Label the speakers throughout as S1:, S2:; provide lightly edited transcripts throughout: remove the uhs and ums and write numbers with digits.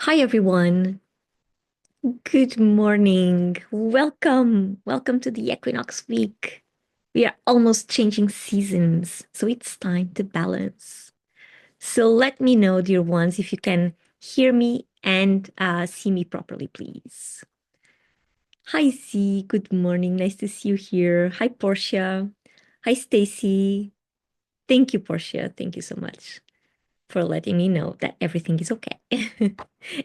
S1: Hi, everyone. Good morning. Welcome to the Equinox week. We are almost changing seasons, so it's time to balance. So let me know, dear ones, if you can hear me and see me properly, please. Hi, Z. Good morning. Nice to see you here. Hi, Portia. Hi, Stacy. Thank you, Portia. Thank you so much for letting me know that everything is okay.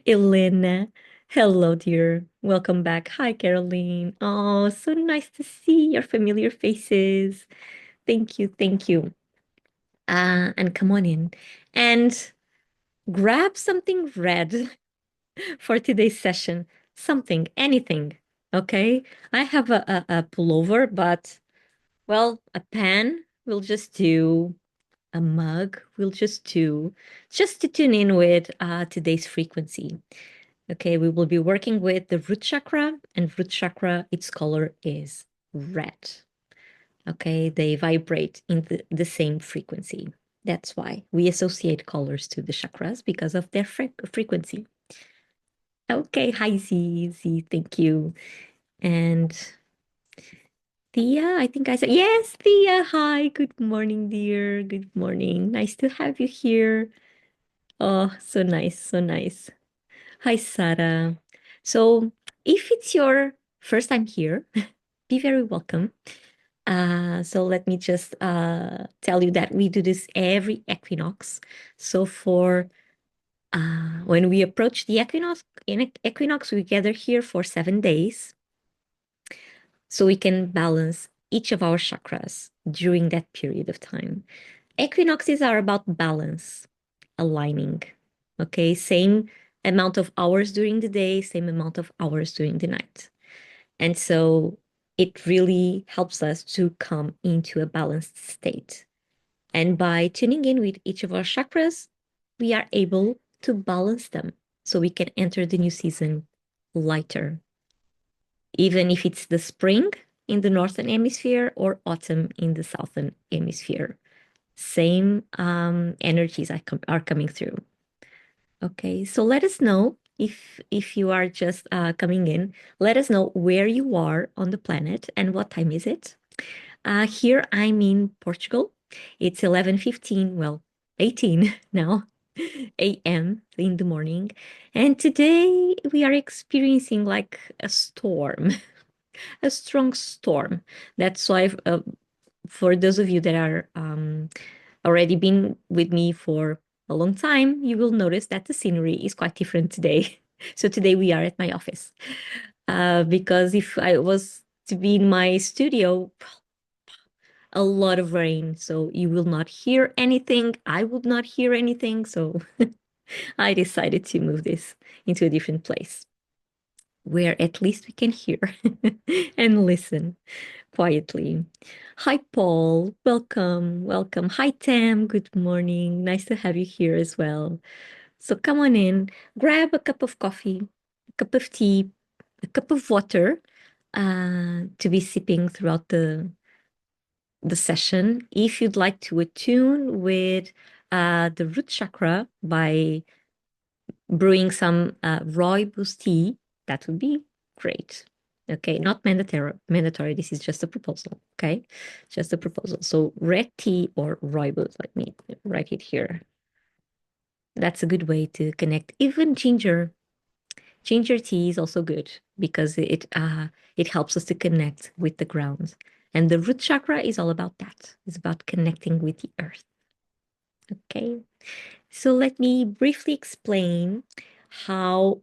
S1: Elena, hello, dear. Welcome back. Hi, Caroline. Oh, so nice to see your familiar faces. Thank you. Thank you. And come on in and grab something red for today's session. Something, anything. Okay. I have a pullover, but well, a pen will just do. A mug will just to tune in with today's frequency. Okay, we will be working with the root chakra, and root chakra, its color is red. Okay, they vibrate in the same frequency. That's why we associate colors to the chakras because of their frequency. Okay, hi Z, thank you. And Thea, I think I said, yes, Thea, hi, good morning, dear. Good morning. Nice to have you here. Oh, so nice, so nice. Hi, Sarah. So, if it's your first time here, be very welcome. So let me just tell you that we do this every equinox. So for when we approach the equinox, we gather here for 7 days, so we can balance each of our chakras during that period of time. Equinoxes are about balance, aligning. Okay, same amount of hours during the day, same amount of hours during the night. And so it really helps us to come into a balanced state. And by tuning in with each of our chakras, we are able to balance them so we can enter the new season lighter, even if it's the spring in the northern hemisphere or autumn in the southern hemisphere. Same energies are coming through. Okay, so let us know if you are just coming in. Let us know where you are on the planet and what time is it. Here I'm in Portugal. It's 11:15, well, 18 now, a.m. in the morning. And today we are experiencing like a storm, a strong storm. That's why for those of you that are already been with me for a long time, you will notice that the scenery is quite different today. So today we are at my office. Because if I was to be in my studio, a lot of rain, so you will not hear anything. I would not hear anything. So I decided to move this into a different place where at least we can hear and listen quietly. Hi, Paul. Welcome. Welcome. Hi, Tam. Good morning. Nice to have you here as well. So come on in, grab a cup of coffee, a cup of tea, a cup of water to be sipping throughout the session. If you'd like to attune with the root chakra by brewing some rooibos tea, that would be great. Okay, not mandatory. This is just a proposal. Okay, just a proposal. So red tea or rooibos. Let me write it here. That's a good way to connect. Even ginger. Ginger tea is also good because it helps us to connect with the ground. And the root chakra is all about that. It's about connecting with the earth. Okay. So let me briefly explain how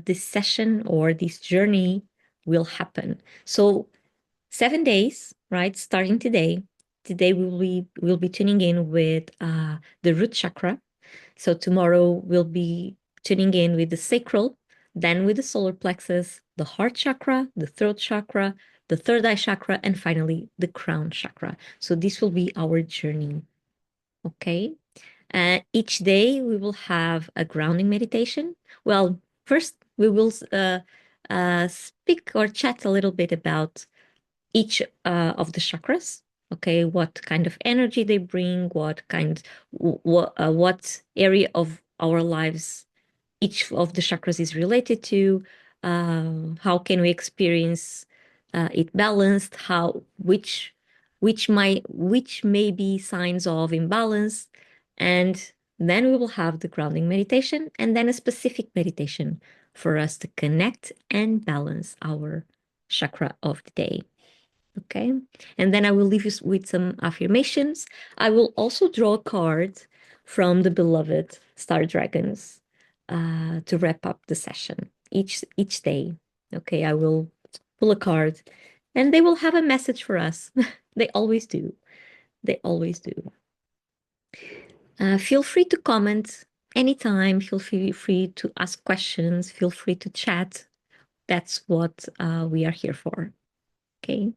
S1: this session or this journey will happen. So 7 days, right? Starting today. Today we'll be tuning in with the root chakra. So tomorrow we'll be tuning in with the sacral, then with the solar plexus, the heart chakra, the throat chakra, the third eye chakra, and finally the crown chakra. So this will be our journey. Okay. Each day we will have a grounding meditation. Well, first we will speak or chat a little bit about each of the chakras. Okay, what kind of energy they bring, what area of our lives each of the chakras is related to, how can we experience it balanced, how which may be signs of imbalance, and then we will have the grounding meditation and then a specific meditation for us to connect and balance our chakra of the day. Okay. And then I will leave you with some affirmations. I will also draw a card from the beloved Star Dragons to wrap up the session each day. Okay. I will pull a card and they will have a message for us. They always do. They always do. Feel free to comment anytime. Feel free to ask questions. Feel free to chat. That's what we are here for. Okay.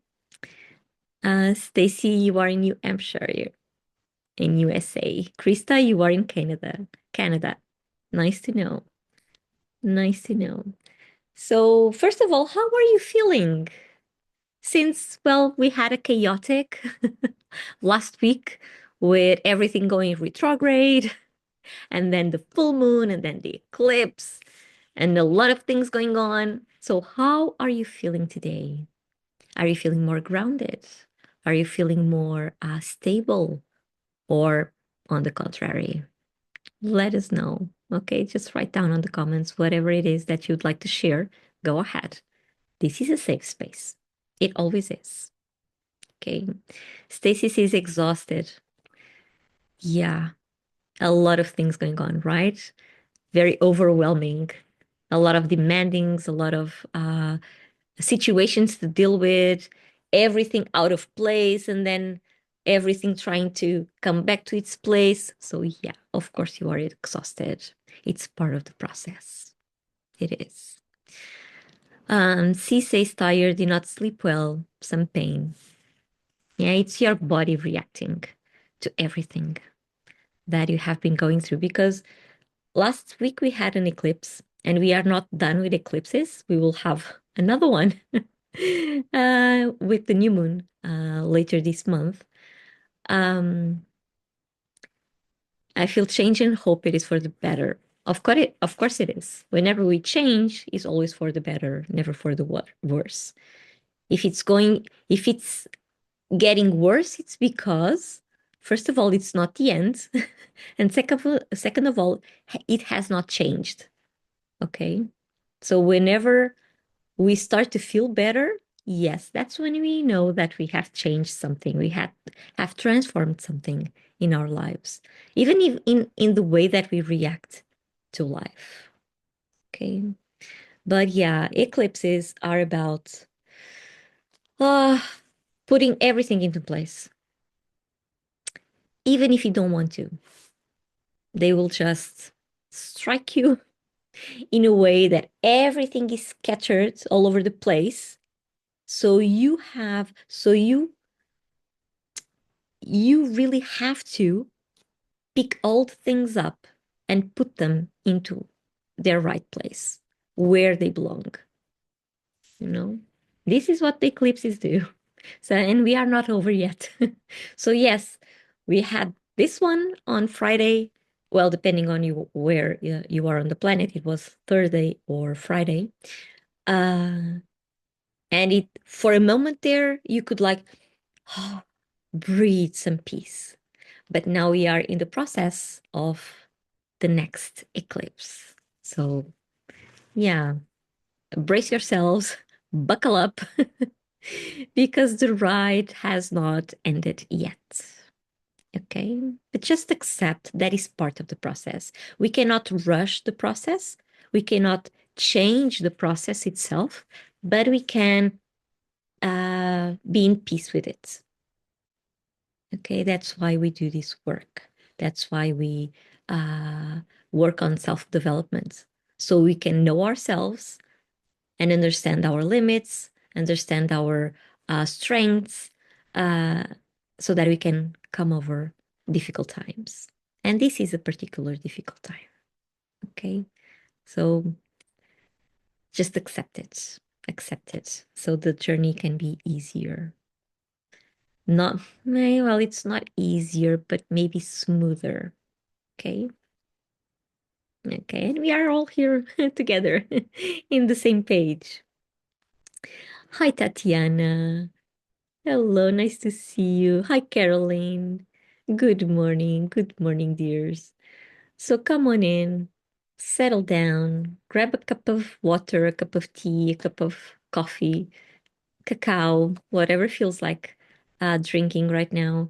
S1: Stacy, you are in New Hampshire in USA. Krista, you are in Canada. Canada. Nice to know. Nice to know. So, first of all, how are you feeling? Since, well, we had a chaotic last week with everything going retrograde, and then the full moon, and then the eclipse, and a lot of things going on. So, how are you feeling today? Are you feeling more grounded? Are you feeling more stable? Or on the contrary? Let us know. Okay, just write down on the comments whatever it is that you'd like to share. Go ahead. This is a safe space. It always is. Okay. Stacy says exhausted. Yeah, a lot of things going on, right? Very overwhelming. A lot of demandings, a lot of situations to deal with, everything out of place, and then everything trying to come back to its place. So, yeah, of course, you are exhausted. It's part of the process. It is. C says tired, did not sleep well, some pain. Yeah, it's your body reacting to everything that you have been going through because last week we had an eclipse and we are not done with eclipses. We will have another one with the new moon later this month. I feel change and hope it is for the better. Of course it is. Whenever we change, it's always for the better, never for the worse. If it's getting worse, it's because, first of all, it's not the end. And second of all, it has not changed. Okay. So whenever we start to feel better, yes, that's when we know that we have changed something. We have transformed something in our lives, even if in the way that we react to life. Okay. But yeah, eclipses are about uh, putting everything into place. Even if you don't want to, they will just strike you in a way that everything is scattered all over the place. So you really have to pick all the things up and put them into their right place where they belong. You know, this is what the eclipses do. So, and we are not over yet. So, yes, we had this one on Friday. Well, depending on you where you are on the planet, it was Thursday or Friday. And it for a moment there, you could like breathe some peace. But now we are in the process of the next eclipse. So, yeah, brace yourselves, buckle up, because the ride has not ended yet. Okay, but just accept that is part of the process. We cannot rush the process, we cannot change the process itself, but we can be in peace with it. Okay, that's why we do this work. That's why we work on self development so we can know ourselves and understand our limits, understand our strengths, uh, so that we can come over difficult times. And this is a particular difficult time. Okay, so just accept it, so the journey can be easier. Not, well, it's not easier, but maybe smoother. Okay. Okay, and we are all here together in the same page. Hi, Tatiana. Hello, nice to see you. Hi, Caroline. Good morning. Good morning, dears. So come on in, settle down, grab a cup of water, a cup of tea, a cup of coffee, cacao, whatever feels like drinking right now,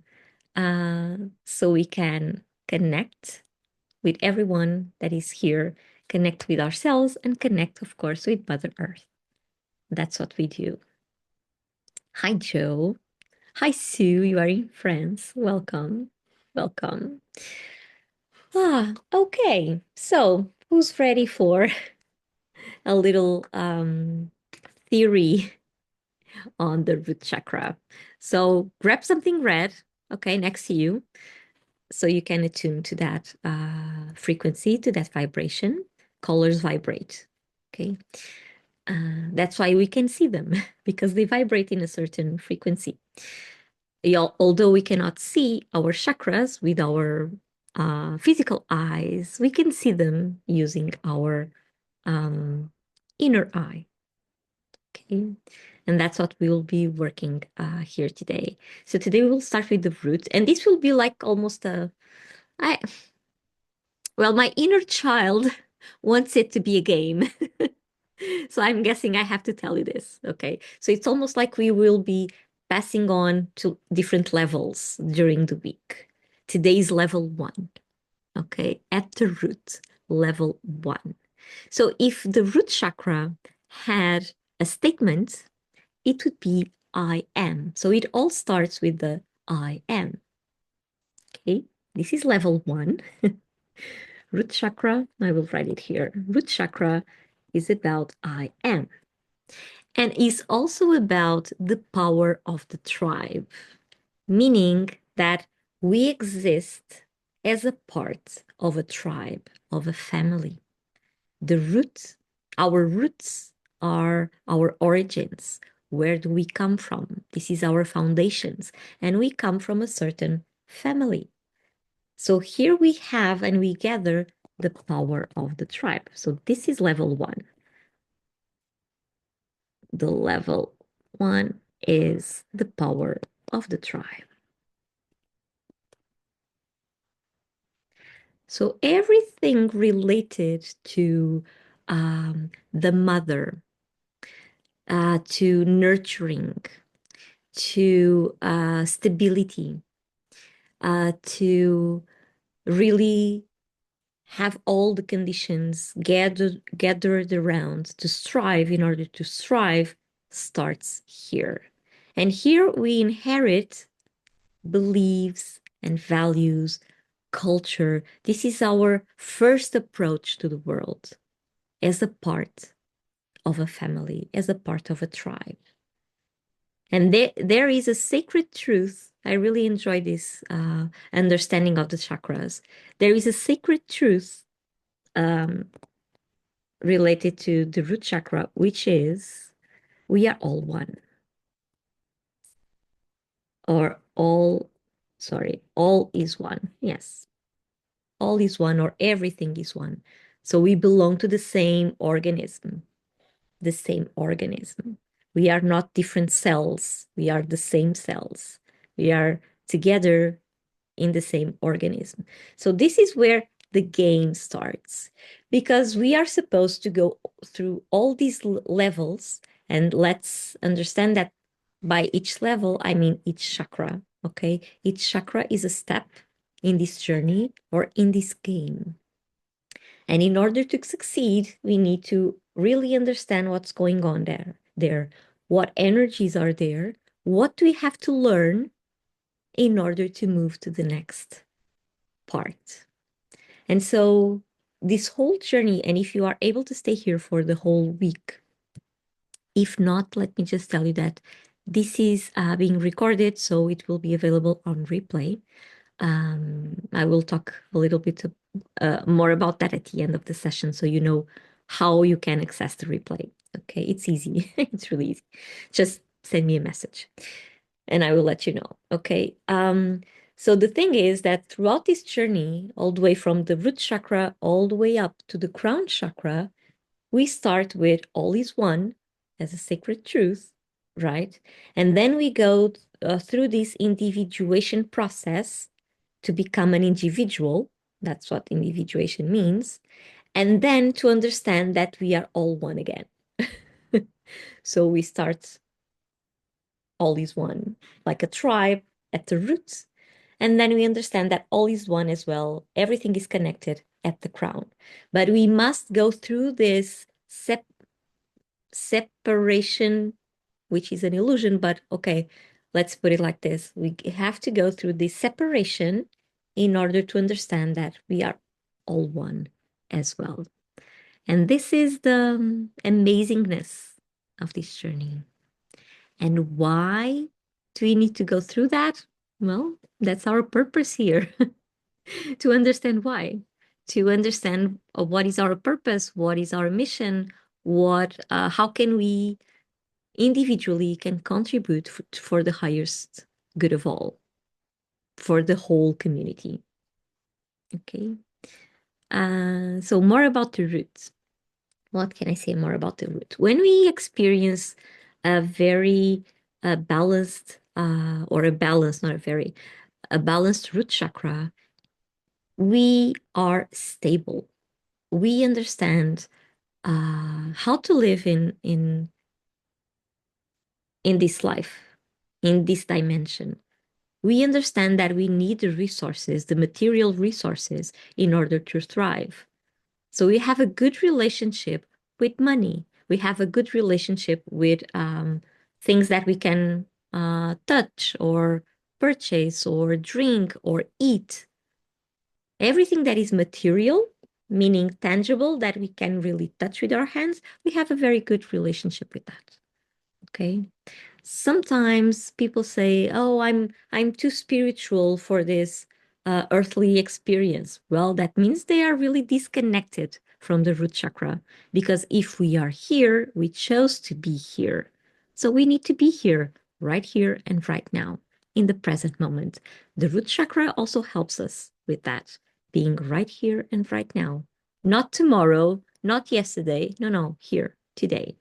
S1: so we can connect with everyone that is here, connect with ourselves, and connect, of course, with Mother Earth. That's what we do. Hi, Joe. Hi, Sue. You are in France. Welcome. Welcome. Okay. So, who's ready for a little theory on the root chakra? So, grab something red, okay, next to you, so you can attune to that frequency, to that vibration. Colors vibrate, okay? That's why we can see them because they vibrate in a certain frequency. Although we cannot see our chakras with our physical eyes, we can see them using our inner eye. Okay, and that's what we will be working here today. So today we will start with the root, and this will be like almost I, well, my inner child wants it to be a game. So I'm guessing I have to tell you this. Okay. So it's almost like we will be passing on to different levels during the week. Today's level 1. Okay. At the root, level 1. So if the root chakra had a statement, it would be I am. So it all starts with the I am. Okay. This is level 1. Root chakra, I will write it here. Root chakra is about I am, and is also about the power of the tribe, meaning that we exist as a part of a tribe, of a family. The root, our roots are our origins. Where do we come from? This is our foundations, and we come from a certain family. So here we have and we gather the power of the tribe. So this is level 1. The level 1 is the power of the tribe. So everything related to the mother, to nurturing, to stability, to really have all the conditions gathered around to strive in order to strive starts here. And here we inherit beliefs and values, culture. This is our first approach to the world as a part of a family, as a part of a tribe. And there is a sacred truth. I really enjoy this understanding of the chakras. There is a sacred truth um, related to the root chakra, which is we are all one. Or all is one. Yes, all is one, or everything is one. So we belong to the same organism, the same organism. We are not different cells. We are the same cells. We are together in the same organism. So this is where the game starts, because we are supposed to go through all these levels. And let's understand that by each level, I mean each chakra. Okay, each chakra is a step in this journey or in this game. And in order to succeed, we need to really understand what's going on there, what energies are there, what do we have to learn in order to move to the next part. And so this whole journey, and if you are able to stay here for the whole week, if not, let me just tell you that this is being recorded, so it will be available on replay. I will talk a little bit more about that at the end of the session, so you know how you can access the replay. Okay, it's easy. It's really easy. Just send me a message and I will let you know. Okay. So the thing is that throughout this journey, all the way from the root chakra all the way up to the crown chakra, we start with all is one as a sacred truth, right? And then we go through this individuation process to become an individual. That's what individuation means. And then to understand that we are all one again. So we start all is one, like a tribe at the roots. And then we understand that all is one as well. Everything is connected at the crown. But we must go through this separation, which is an illusion. But okay, let's put it like this. We have to go through this separation in order to understand that we are all one as well. And this is the amazingness of this journey. And why do we need to go through that? Well, that's our purpose here to understand why, to understand what is our purpose, what is our mission, how can we individually can contribute for the highest good of all, for the whole community. Okay. So more about the roots. What can I say more about the root? When we experience a very balanced, or a balanced, not a very, a balanced root chakra, we are stable. We understand how to live in this life, in this dimension. We understand that we need the resources, the material resources, in order to thrive. So we have a good relationship with money. We have a good relationship with things that we can touch or purchase or drink or eat. Everything that is material, meaning tangible, that we can really touch with our hands, we have a very good relationship with that. Okay. Sometimes people say, "Oh, I'm too spiritual for this earthly experience." Well, that means they are really disconnected from the root chakra, because if we are here, we chose to be here. So we need to be here and right now, in the present moment. The root chakra also helps us with that, being right here and right now. Not tomorrow, not yesterday. No, no, here, today.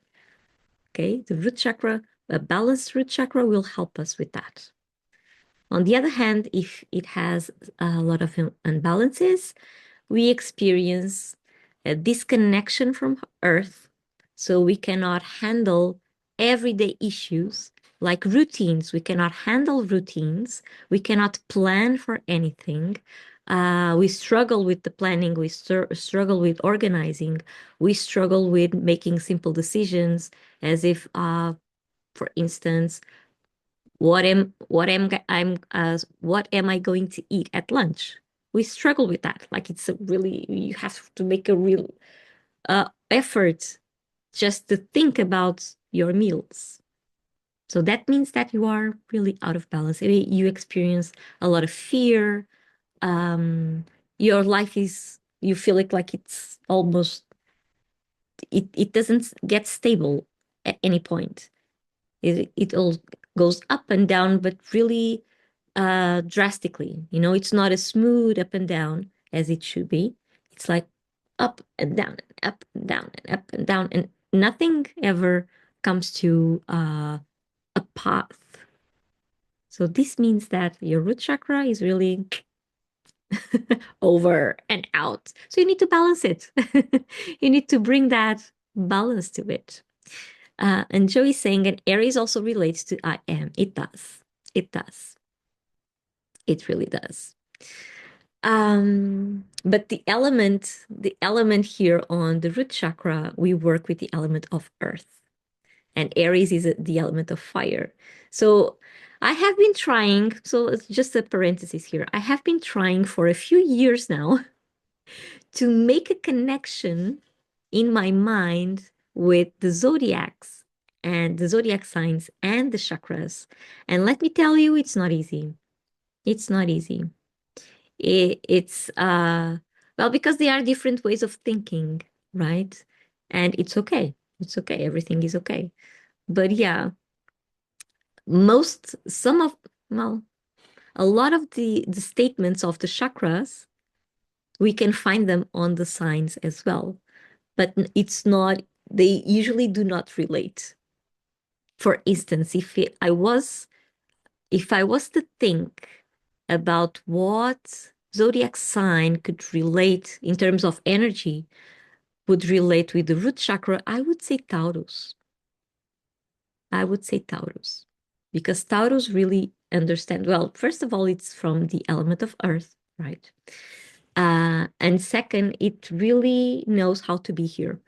S1: Okay, the root chakra, a balanced root chakra will help us with that. On the other hand, if it has a lot of imbalances, we experience a disconnection from Earth, so we cannot handle everyday issues like routines. We cannot handle routines. We cannot plan for anything. We struggle with the planning. We struggle with organizing. We struggle with making simple decisions, as if, for instance, what am I going to eat at lunch? We struggle with that. Like, it's a really, you have to make a real effort just to think about your meals. So that means that you are really out of balance. You experience a lot of fear. Your life is, you feel like it's almost, it doesn't get stable at any point. It all goes up and down, but really drastically. It's not a smooth up and down as it should be. It's like up and down and up and down and up and down, and nothing ever comes to a path. So this means that your root chakra is really over and out. So you need to balance it. You need to bring that balance to it. And Joe is saying, and Aries also relates to I am. It does. It does. It really does. But the element here on the root chakra, we work with the element of earth, and Aries is the element of fire. So I have been trying, so it's just a parenthesis here. I have been trying for a few years now to make a connection in my mind with the zodiacs and the zodiac signs and the chakras. And let me tell you, it's not easy. It's not easy. It's well, because they are different ways of thinking, right? And it's okay. It's okay. Everything is okay. But yeah, most some of well, a lot of the statements of the chakras, we can find them on the signs as well. But it's not, they usually do not relate. For instance, if I was to think about what zodiac sign could relate in terms of energy, would relate with the root chakra, I would say Taurus. I would say Taurus. Because Taurus really understand, well, first of all, it's from the element of earth, right? And second, it really knows how to be here,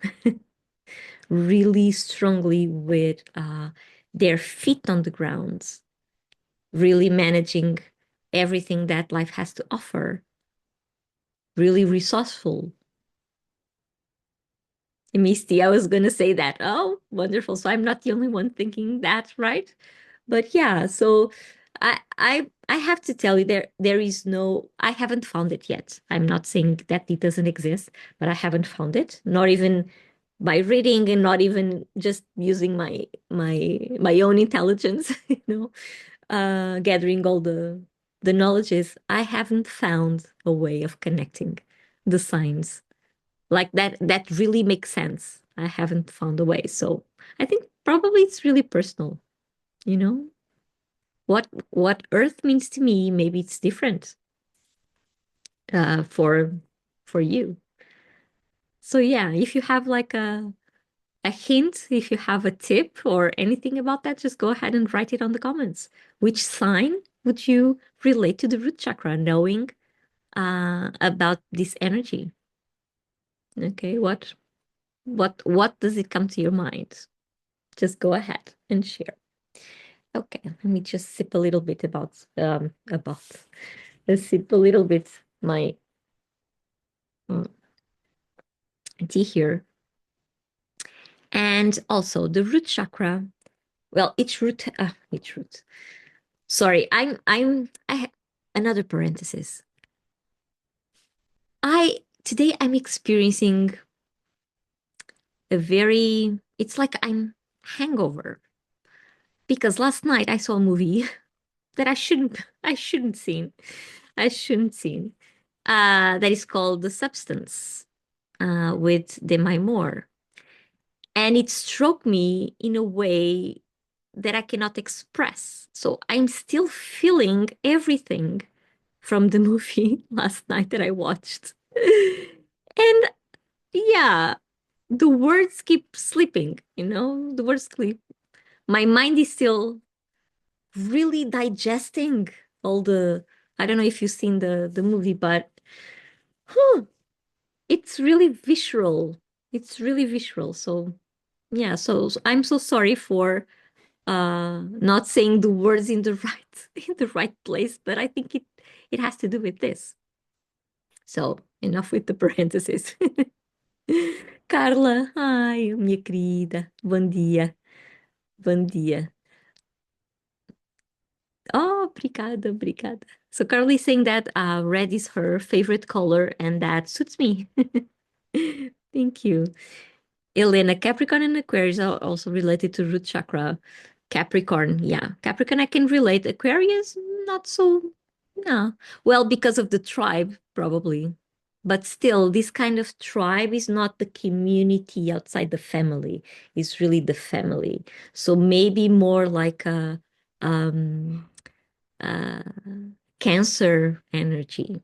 S1: really strongly with their feet on the ground, really managing everything that life has to offer, really resourceful. Misty, I was going to say that. Oh, wonderful. So I'm not the only one thinking that, right? But yeah, so I have to tell you there is no, I haven't found it yet. I'm not saying that it doesn't exist, but I haven't found it, not even by reading and not even just using my own intelligence, gathering all the knowledges. I haven't found a way of connecting the signs like that really makes sense. I haven't found a way. So I think probably it's really personal, you know? What earth means to me, maybe it's different uh for for you. So yeah, if you have like a hint, if you have a tip or anything about that, just go ahead and write it on the comments. Which sign would you relate to the root chakra, knowing about this energy? Okay, what does it come to your mind? Just go ahead and share. Okay, let me just sip a little bit about let's sip a little bit my mm, tea here. And also the root chakra. Well, each root. Sorry, another parenthesis. Today I'm experiencing a very, it's like I'm hangover because last night I saw a movie that I shouldn't seen. I shouldn't seen. That is called The Substance with Demi Moore. And it struck me in a way that I cannot express. So I'm still feeling everything from the movie last night that I watched. And yeah, the words keep slipping, the words sleep. My mind is still really digesting all I don't know if you've seen the movie, but huh, it's really visceral. It's really visceral. So yeah, so I'm so sorry for not saying the words in the right in the right place, but I think it has to do with this. So enough with the parentheses. Carla, ai, minha querida, bom dia, bom dia. Oh, obrigada, obrigada. So Carly is saying that red is her favorite color, and that suits me. Thank you. Elena, Capricorn and Aquarius are also related to root chakra. Capricorn, yeah. Capricorn, I can relate. Aquarius, not so, no. Well, because of the tribe, probably. But still, this kind of tribe is not the community outside the family. It's really the family. So maybe more like a um, uh, Cancer energy,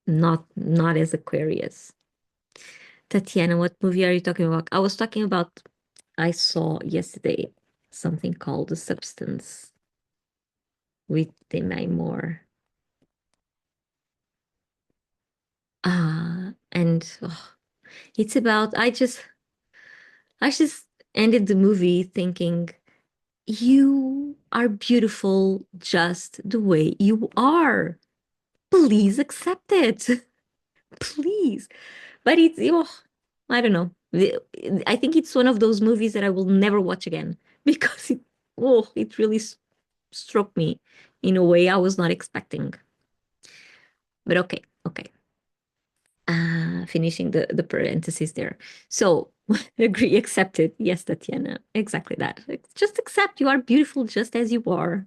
S1: not as Aquarius. Tatiana, what movie are you talking about? I was talking about, I saw yesterday something called The Substance with Demi Moore. And it's about, I just ended the movie thinking, you are beautiful just the way you are. Please accept it. Please. But I don't know. I think it's one of those movies that I will never watch again because it really struck me in a way I was not expecting. But okay, okay. Finishing the parentheses there. So agree, accepted. Yes, Tatiana, exactly that. Just accept you are beautiful just as you are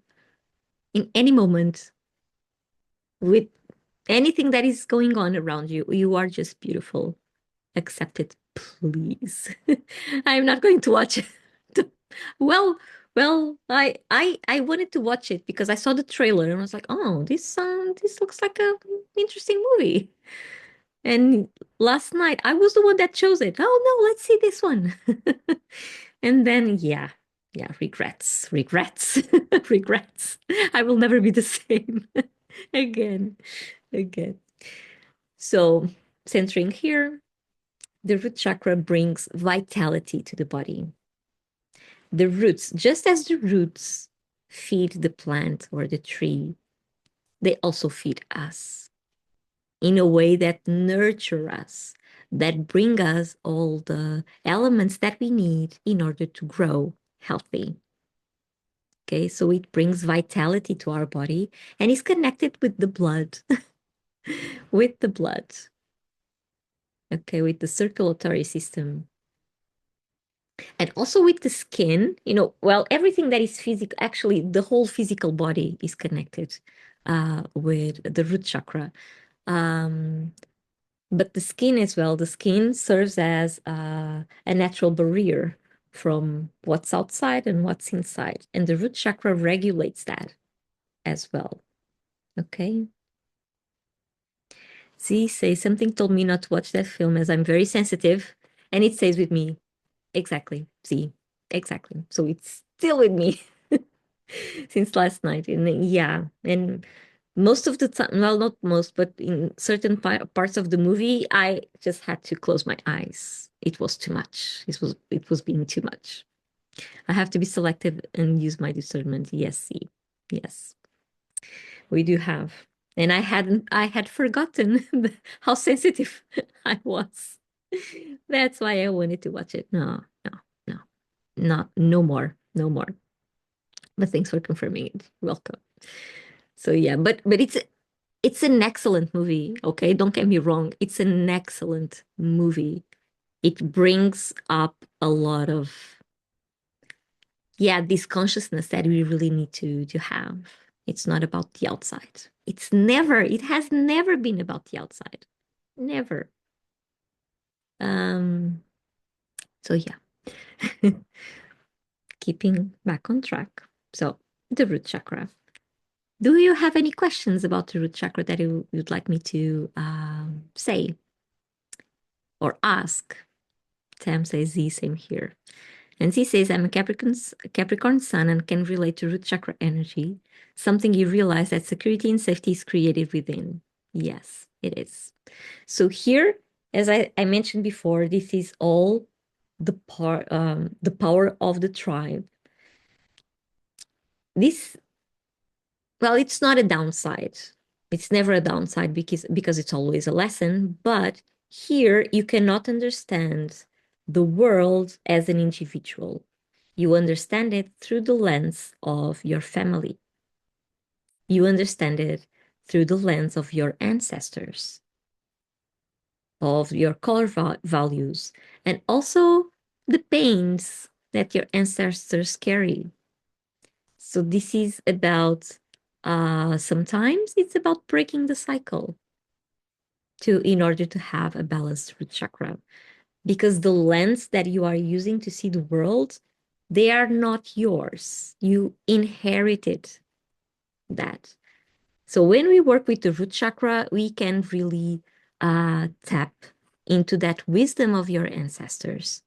S1: in any moment. with anything that is going on around you. You are just beautiful. Accept it, please. I'm not going to watch it. Well, I wanted to watch it because I saw the trailer and I was like, oh, this looks like a interesting movie. And last night I was the one that chose it. Oh no, let's see this one. And then yeah, regrets, regrets, regrets. I will never be the same again, again. So centering here, the root chakra brings vitality to the body. The roots, just as the roots feed the plant or the tree, they also feed us in a way that nurture us, that bring us all the elements that we need in order to grow healthy. Okay, so it brings vitality to our body and is connected with the blood, with the blood, okay, with the circulatory system. And also with the skin, well, everything that is physical, actually, the whole physical body is connected with the root chakra. Um, but the skin as well, the skin serves as a natural barrier from what's outside and what's inside. And the root chakra regulates that as well. Okay. See, say something told me not to watch that film as I'm very sensitive, and it stays with me. Exactly. See, exactly. So it's still with me since last night. And yeah, and most of the time, well, not most, but in certain parts of the movie, I just had to close my eyes. It was too much. It was being too much. I have to be selective and use my discernment. Yes, see. Yes, we do have. And I had forgotten how sensitive I was. That's why I wanted to watch it. No, no, no, not no more, no more. But thanks for confirming it. Welcome. So yeah, but it's an excellent movie. Okay, don't get me wrong. It's an excellent movie. It brings up a lot of this consciousness that we really need to have. It's not about the outside. It has never been about the outside. Never. Um, so yeah. Keeping back on track. So the root chakra. Do you have any questions about the root chakra that you'd like me to say or ask? Tam says Z, same here. And Z says, I'm a Capricorn sun and can relate to root chakra energy. Something you realize that security and safety is created within. Yes, it is. So here, as I mentioned before, this is all the power of the tribe. This, well, it's not a downside. It's never a downside because it's always a lesson. But here you cannot understand the world as an individual. You understand it through the lens of your family. You understand it through the lens of your ancestors, of your core values, and also the pains that your ancestors carry. So this is about, sometimes it's about breaking the cycle in order to have a balanced root chakra. Because the lens that you are using to see the world, they are not yours. You inherited that. So when we work with the root chakra, we can really tap into that wisdom of your ancestors,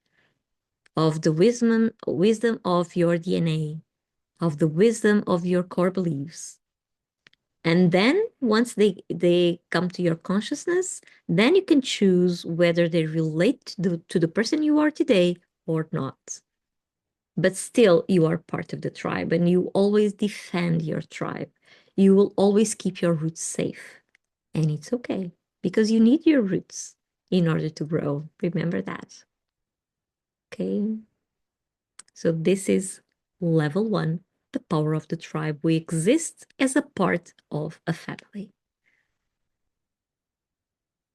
S1: of the wisdom of your DNA, of the wisdom of your core beliefs. And then once they come to your consciousness, then you can choose whether they relate to the person you are today or not. But still, you are part of the tribe and you always defend your tribe. You will always keep your roots safe. And it's okay because you need your roots in order to grow. Remember that. Okay. So this is level 1, the power of the tribe. We exist as a part of a family,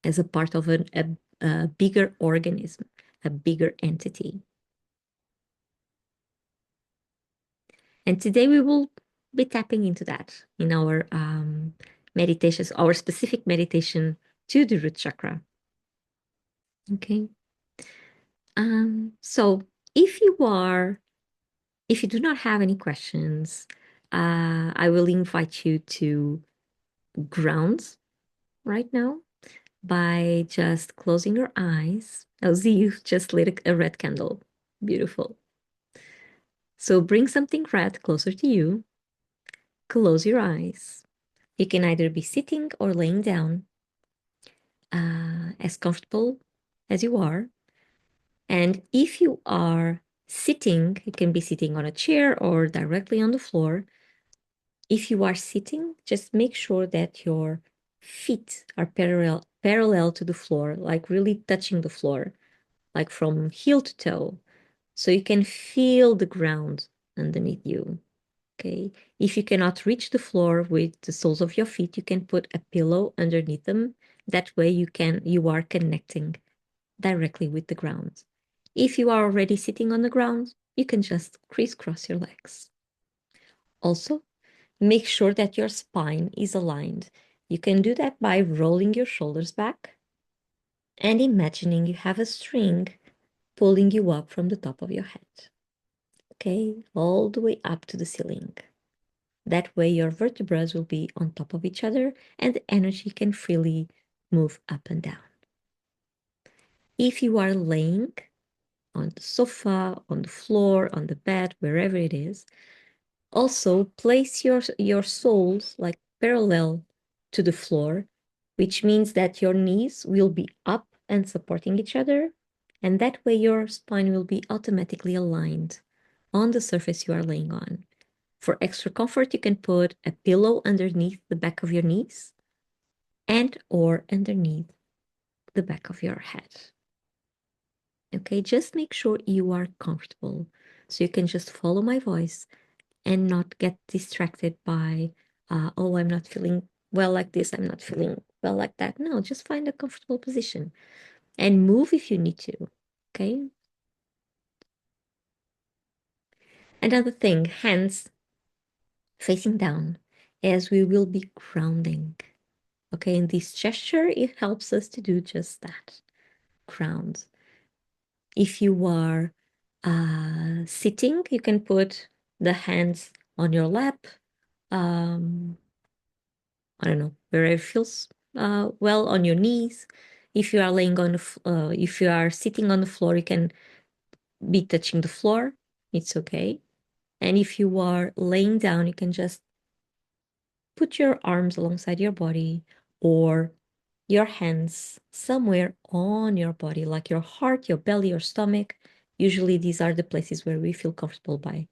S1: as a part of a bigger organism, a bigger entity. And today we will be tapping into that in our meditations, our specific meditation to the root chakra. Okay. So if you do not have any questions, I will invite you to ground right now by just closing your eyes. Oh, see, you just lit a red candle. Beautiful. So bring something red closer to you. Close your eyes. You can either be sitting or laying down, as comfortable as you are. And if you are sitting, you can be sitting on a chair or directly on the floor. If you are sitting, just make sure that your feet are parallel to the floor, like really touching the floor, like from heel to toe. So you can feel the ground underneath you. Okay. If you cannot reach the floor with the soles of your feet, you can put a pillow underneath them. That way you are connecting directly with the ground. If you are already sitting on the ground, you can just crisscross your legs. Also, make sure that your spine is aligned. You can do that by rolling your shoulders back and imagining you have a string pulling you up from the top of your head. Okay, all the way up to the ceiling. That way your vertebrae will be on top of each other and the energy can freely move up and down. If you are laying on the sofa, on the floor, on the bed, wherever it is, also place your soles like parallel to the floor, which means that your knees will be up and supporting each other, and that way your spine will be automatically aligned on the surface you are laying on. For extra comfort, you can put a pillow underneath the back of your knees and or underneath the back of your head. Okay, just make sure you are comfortable so you can just follow my voice and not get distracted by, oh, I'm not feeling well like this, I'm not feeling well like that. No, just find a comfortable position and move if you need to. Okay. Another thing, hands facing down, as we will be grounding. Okay, in this gesture, it helps us to do just that, ground. If you are sitting, you can put the hands on your lap. I don't know, wherever it feels well, on your knees. If you are laying on if you are sitting on the floor, you can be touching the floor. It's okay. And if you are laying down, you can just put your arms alongside your body or your hands somewhere on your body, like your heart, your belly, your stomach. Usually these are the places where we feel comfortable by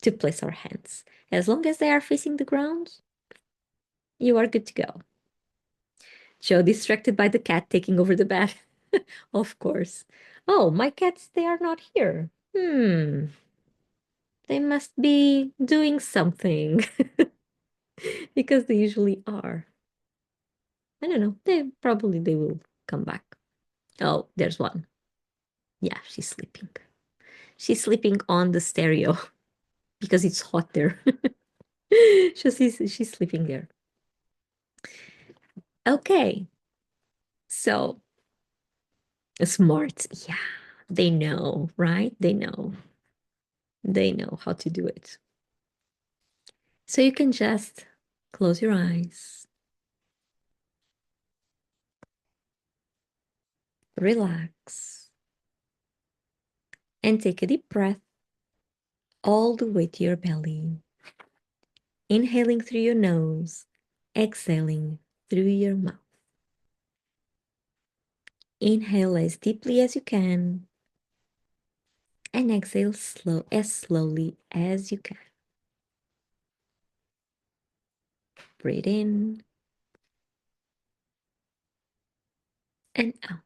S1: to place our hands. As long as they are facing the ground, you are good to go. Joe distracted by the cat taking over the bed. Of course. Oh, my cats, they are not here. They must be doing something because they usually are. I don't know. They will come back. Oh, there's one. Yeah, she's sleeping. She's sleeping on the stereo because it's hot there. She's sleeping there. Okay. So smart. Yeah, they know, right? They know. They know how to do it. So you can just close your eyes, relax, and take a deep breath all the way to your belly. Inhaling through your nose, exhaling through your mouth. Inhale as deeply as you can and exhale as slowly as you can. Breathe in and out.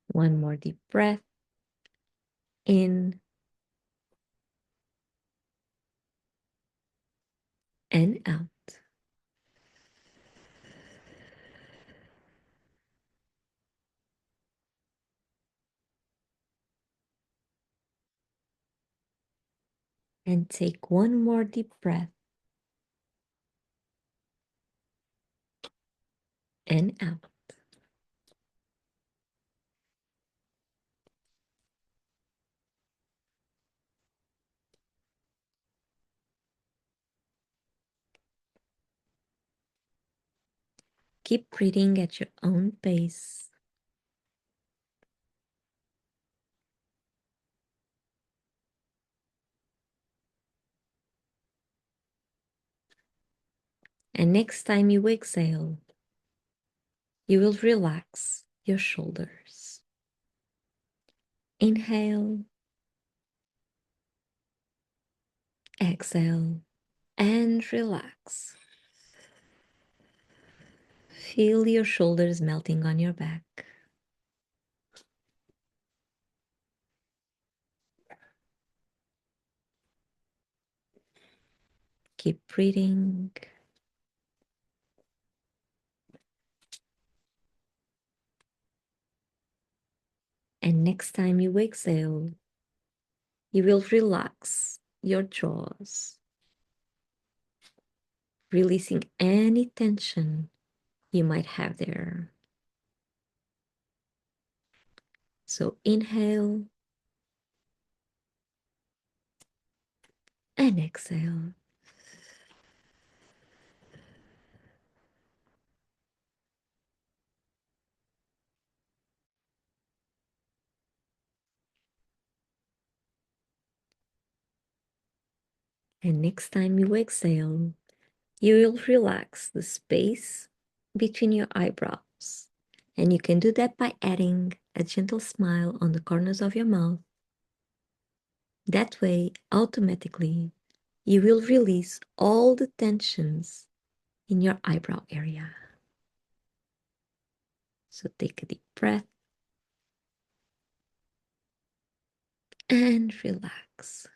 S1: One more deep breath in and out. And take one more deep breath. And out. Keep breathing at your own pace. And next time you exhale, you will relax your shoulders. Inhale, exhale, and relax. Feel your shoulders melting on your back. Keep breathing. And next time you exhale, you will relax your jaws, releasing any tension you might have there. So inhale and exhale. And next time you exhale, you will relax the space between your eyebrows. And you can do that by adding a gentle smile on the corners of your mouth. That way, automatically, you will release all the tensions in your eyebrow area. So take a deep breath and relax.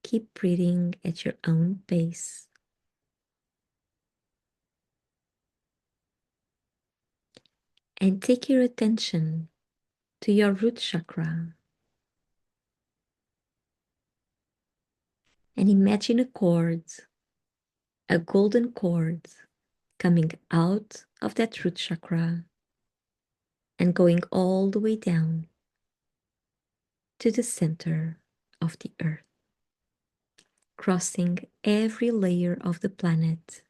S1: Keep breathing at your own pace. And take your attention to your root chakra. And imagine a golden cord coming out of that root chakra and going all the way down to the center of the earth, crossing every layer of the planet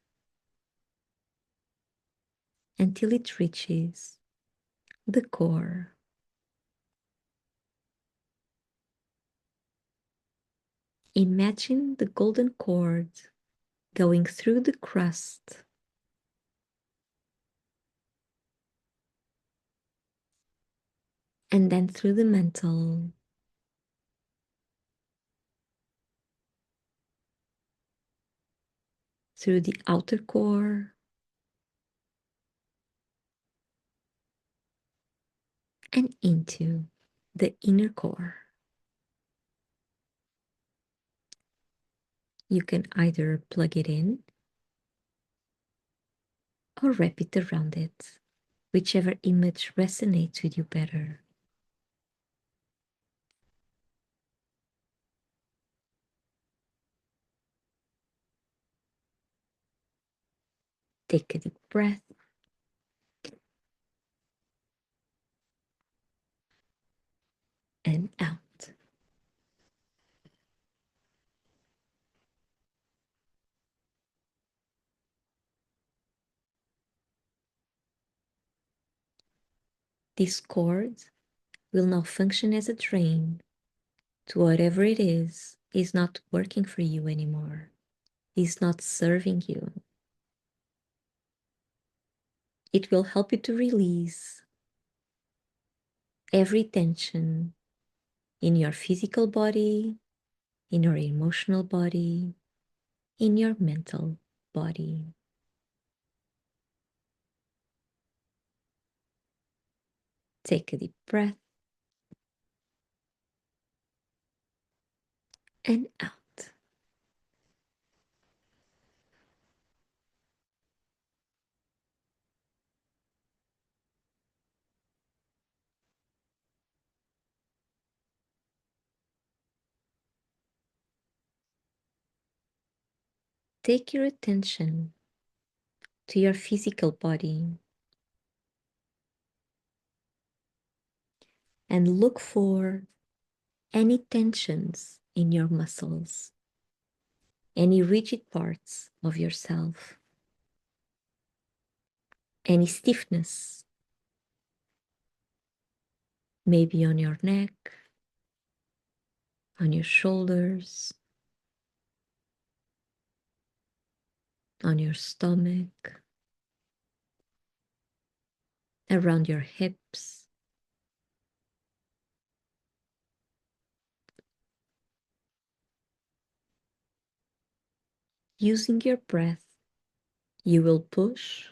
S1: until it reaches the core. Imagine the golden cord going through the crust and then through the mantle, through the outer core, and into the inner core. You can either plug it in or wrap it around it, whichever image resonates with you better. Take a deep breath and out. This cord will now function as a drain to whatever it is not working for you anymore, is not serving you. It will help you to release every tension in your physical body, in your emotional body, in your mental body. Take a deep breath and out. Take your attention to your physical body and look for any tensions in your muscles, any rigid parts of yourself, any stiffness, maybe on your neck, on your shoulders, on your stomach, around your hips. Using your breath, you will push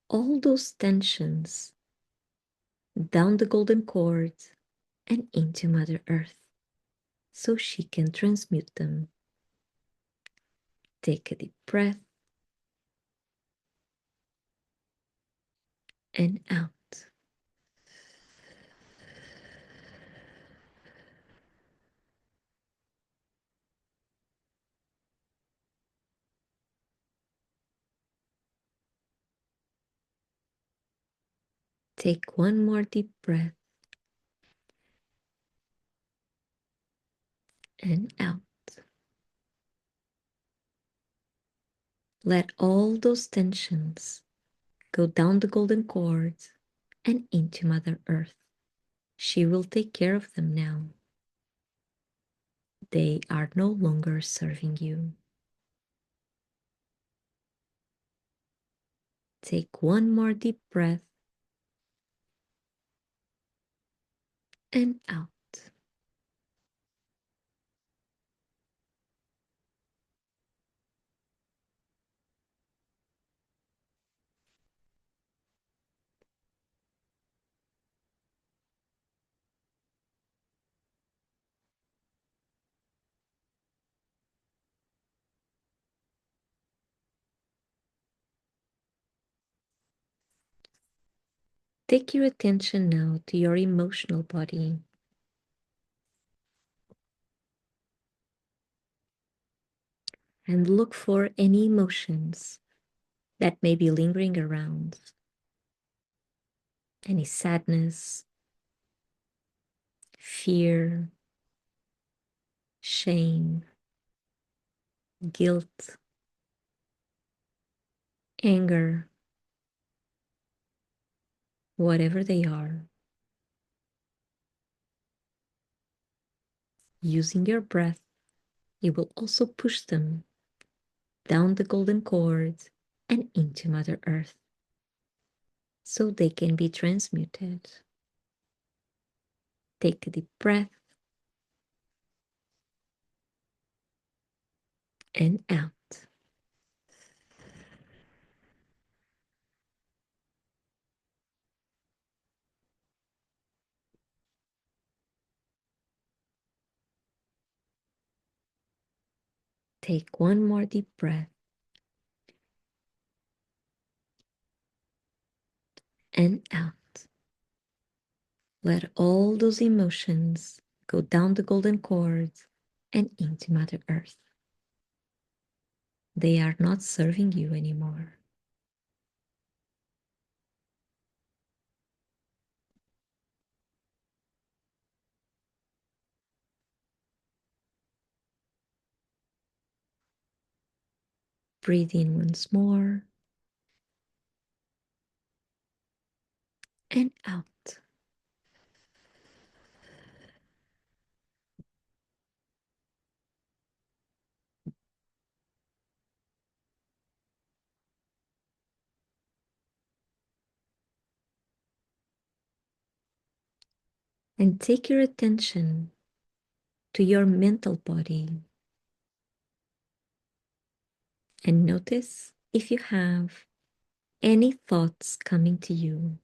S1: all those tensions down the golden cord and into Mother Earth so she can transmute them. Take a deep breath and out. Take one more deep breath and out. Let all those tensions go down the golden cord and into Mother Earth. She will take care of them now. They are no longer serving you. Take one more deep breath and out. Take your attention now to your emotional body and look for any emotions that may be lingering around. Any sadness, fear, shame, guilt, anger, whatever they are. Using your breath, you will also push them down the golden cord and into Mother Earth so they can be transmuted. Take a deep breath and out. Take one more deep breath and out. Let all those emotions go down the golden cord and into Mother Earth. They are not serving you anymore. Breathe in once more and out. And take your attention to your mental body and notice if you have any thoughts coming to you,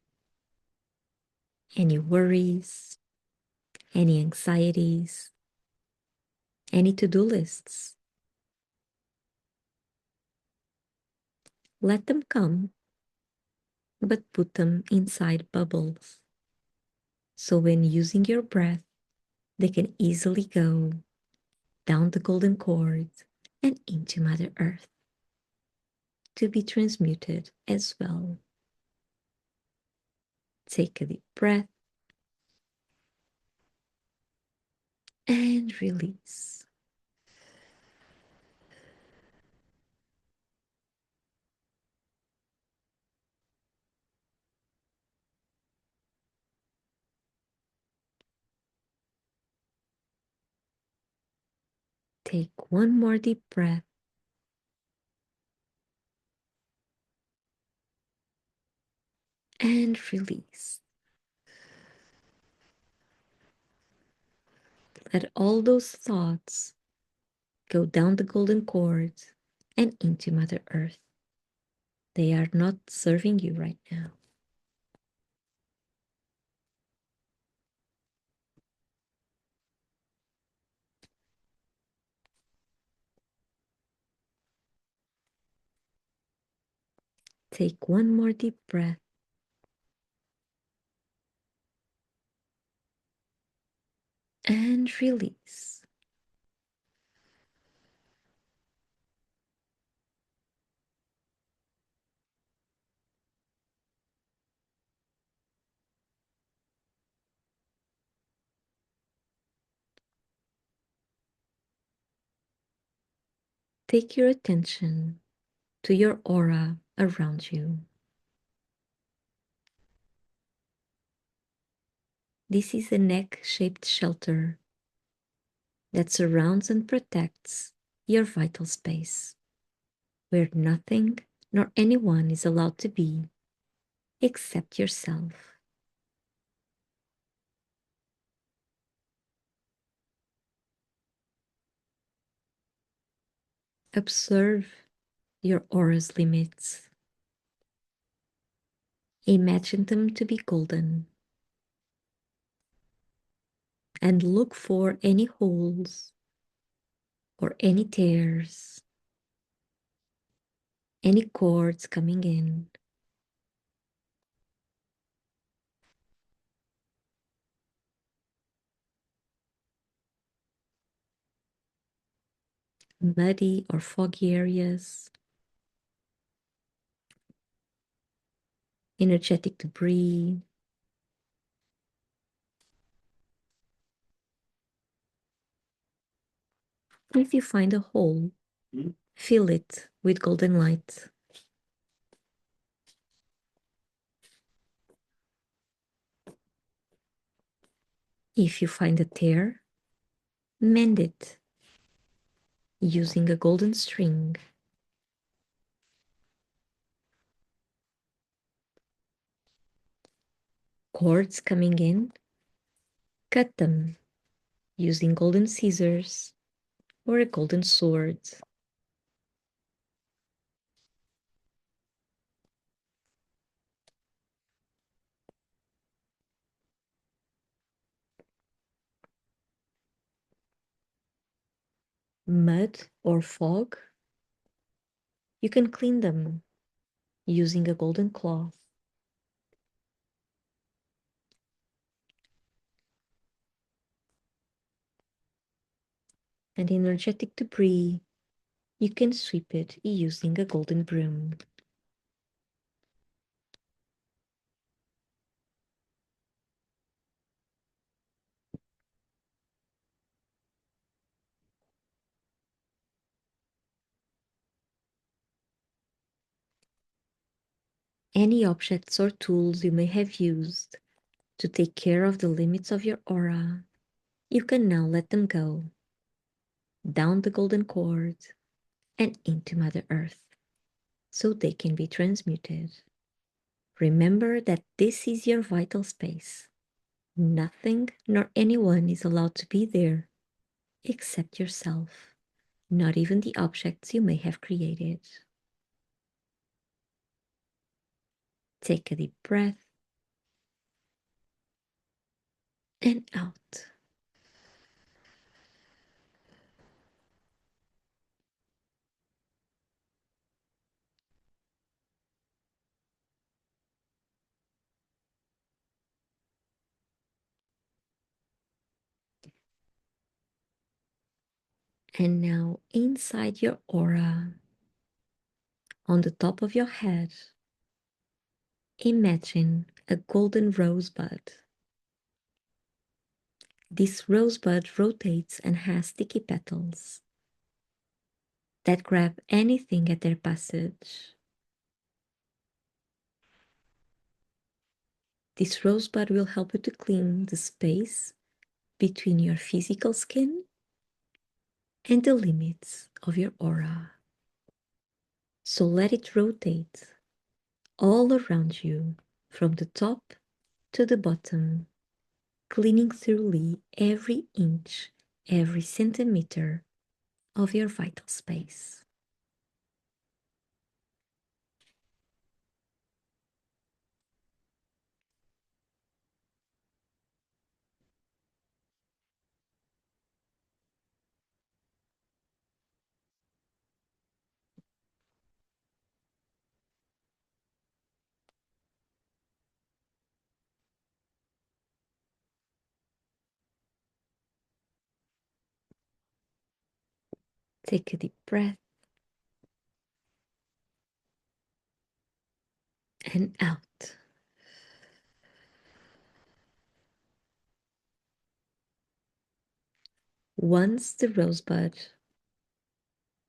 S1: any worries, any anxieties, any to-do lists. Let them come, but put them inside bubbles. So when using your breath, they can easily go down the golden cord and into Mother Earth. to be transmuted as well. Take a deep breath and release. Take one more deep breath and release. Let all those thoughts go down the golden cord and into Mother Earth. They are not serving you right now. Take one more deep breath and release. Take your attention to your aura around you. This is a neck-shaped shelter that surrounds and protects your vital space, where nothing nor anyone is allowed to be except yourself. Observe your aura's limits. Imagine them to be golden and look for any holes or any tears, any cords coming in. Muddy or foggy areas, energetic debris. If you find a hole, fill it with golden light. If you find a tear, mend it using a golden string. Cords coming in, cut them using golden scissors or a golden sword. Mud or fog, you can clean them using a golden cloth. And energetic debris, you can sweep it using a golden broom. Any objects or tools you may have used to take care of the limits of your aura, you can now let them go down the golden cord and into Mother Earth so they can be transmuted. Remember that this is your vital space. Nothing nor anyone is allowed to be there except yourself, not even the objects you may have created. Take a deep breath and out. And now inside your aura, On the top of your head, imagine a golden rosebud. This rosebud rotates and has sticky petals that grab anything at their passage. This rosebud will help you to clean the space between your physical skin and the limits of your aura. So let it rotate all around you from the top to the bottom, cleaning thoroughly every inch, every centimeter of your vital space. Take a deep breath and out. Once the rosebud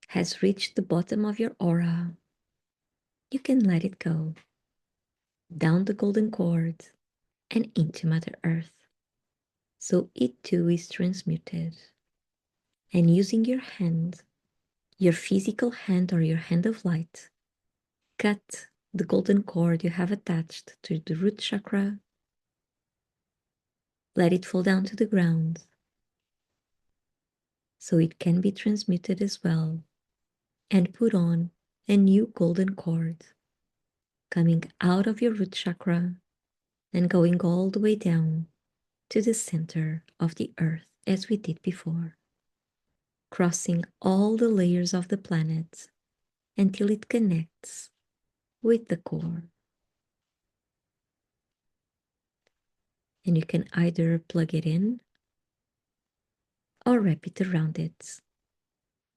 S1: has reached the bottom of your aura, you can let it go down the golden cord and into Mother Earth. So it too is transmuted. And using your hand, your physical hand or your hand of light, cut the golden cord you have attached to the root chakra. Let it fall down to the ground so it can be transmuted as well, and put on a new golden cord coming out of your root chakra and going all the way down to the center of the earth as we did before, crossing all the layers of the planet until it connects with the core. And you can either plug it in or wrap it around it,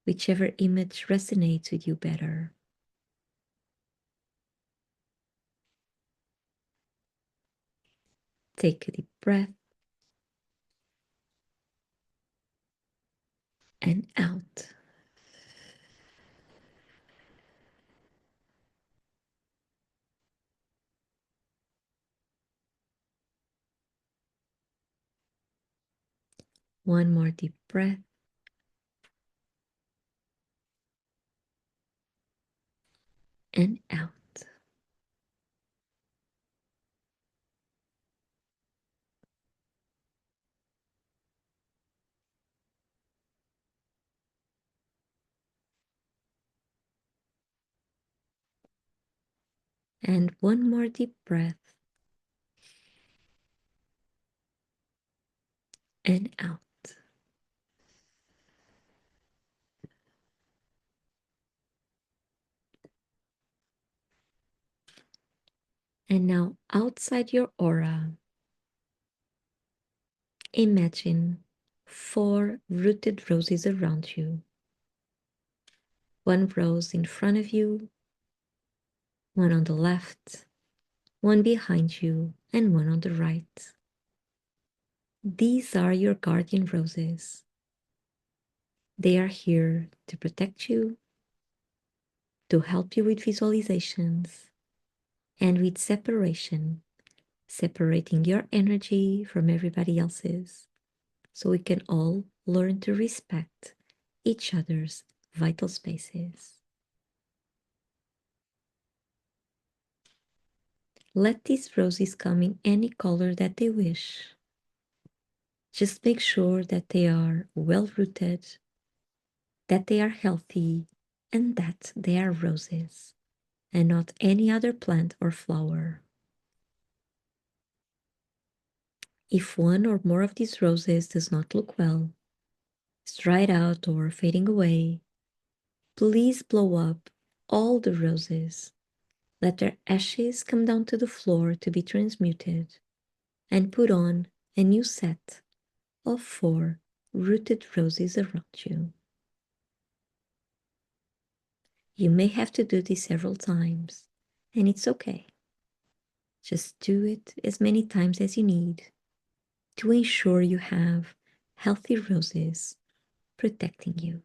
S1: whichever image resonates with you better. Take a deep breath and out. One more deep breath and out. And one more deep breath and out. And now outside your aura, imagine 4 rooted roses around you. One rose in front of you, one on the left, one behind you, and one on the right. These are your guardian roses. They are here to protect you, to help you with visualizations, and with separation, separating your energy from everybody else's, so we can all learn to respect each other's vital spaces. Let these roses come in any color that they wish. Just make sure that they are well rooted, that they are healthy, and that they are roses and not any other plant or flower. If one or more of these roses does not look well, is dried out or fading away, please blow up all the roses. Let their ashes come down to the floor to be transmuted, and put on a new set of 4 rooted roses around you. You may have to do this several times, and it's okay. Just do it as many times as you need to ensure you have healthy roses protecting you.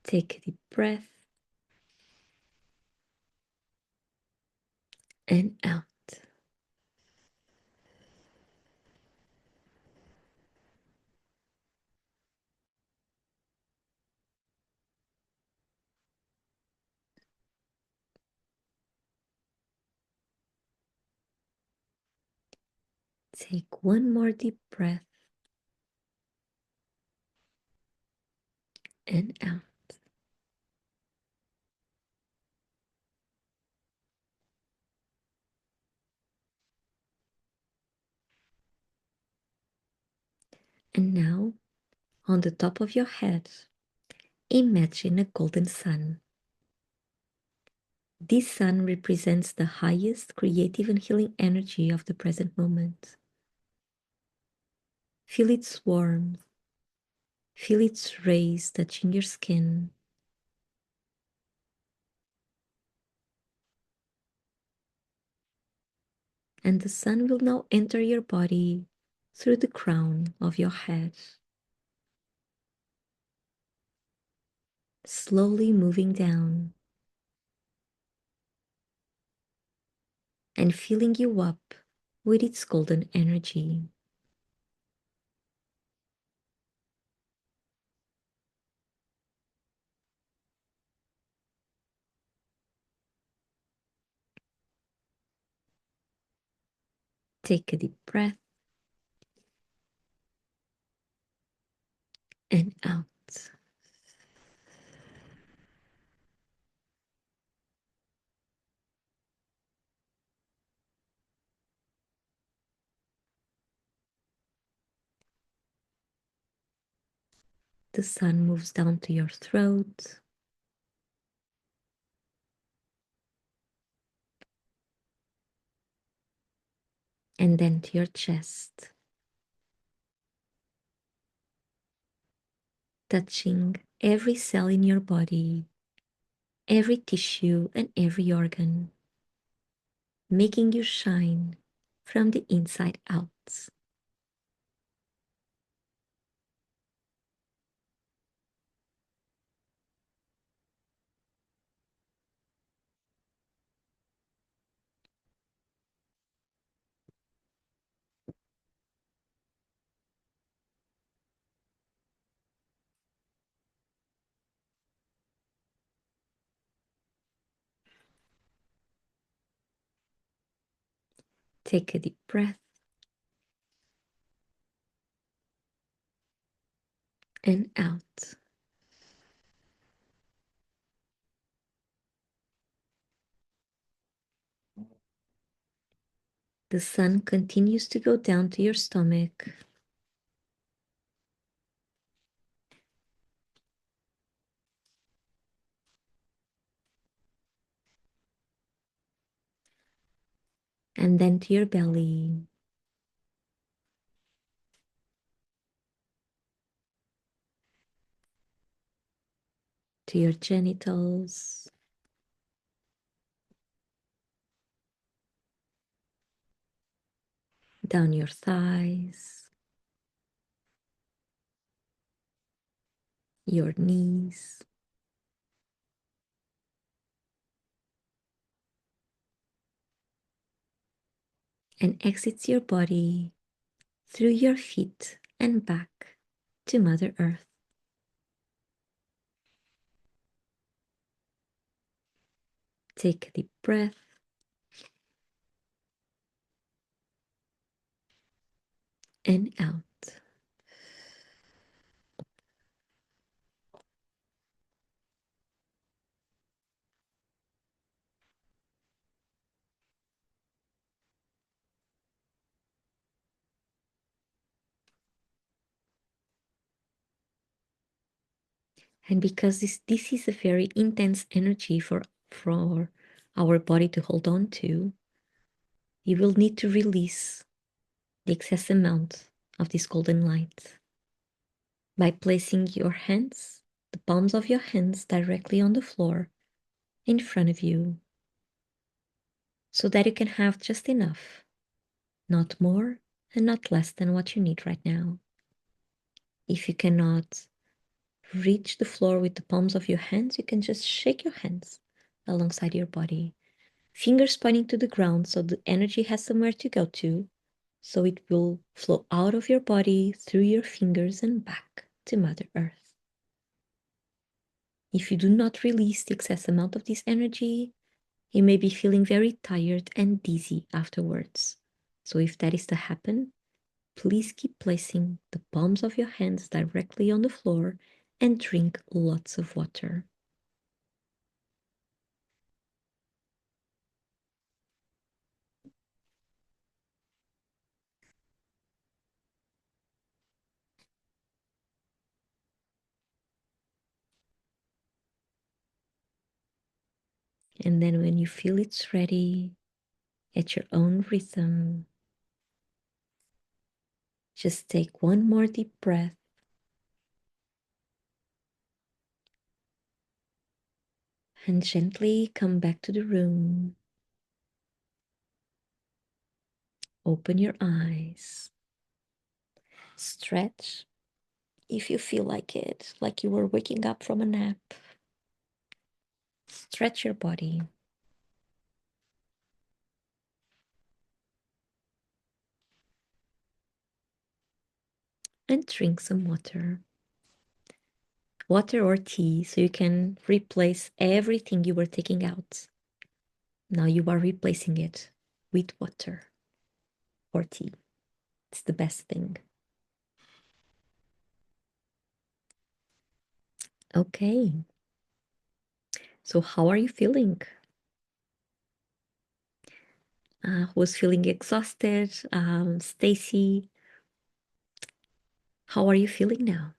S1: Take a deep breath and out. Take one more deep breath and out. And now, on the top of your head, imagine a golden sun. This sun represents the highest creative and healing energy of the present moment. Feel its warmth, feel its rays touching your skin. And the sun will now enter your body through the crown of your head, slowly moving down and filling you up with its golden energy. Take a deep breath and out. The sun moves down to your throat, and then to your chest, touching every cell in your body, every tissue, and every organ, making you shine from the inside out. Take a deep breath and out. The sun continues to go down to your stomach, and then to your belly, to your genitals, down your thighs, your knees, and exits your body through your feet and back to Mother Earth. Take a deep breath and out. And because this is a very intense energy for for our body to hold on to, you will need to release the excess amount of this golden light by placing your hands, the palms of your hands, directly on the floor in front of you, so that you can have just enough, not more and not less than what you need right now. If you cannot reach the floor with the palms of your hands, you can just shake your hands alongside your body, fingers pointing to the ground so the energy has somewhere to go to, so it will flow out of your body through your fingers and back to Mother Earth. If you do not release the excess amount of this energy, you may be feeling very tired and dizzy afterwards. So if that is to happen, please keep placing the palms of your hands directly on the floor and drink lots of water. And then when you feel it's ready, at your own rhythm, just take one more deep breath and gently come back to the room. Open your eyes. Stretch if you feel like it, like you were waking up from a nap. Stretch your body. And drink some water. Water or tea, so you can replace everything you were taking out. Now you are replacing it with water or tea. It's the best thing. Okay. So how are you feeling? Who's feeling exhausted? Stacy, how are you feeling now?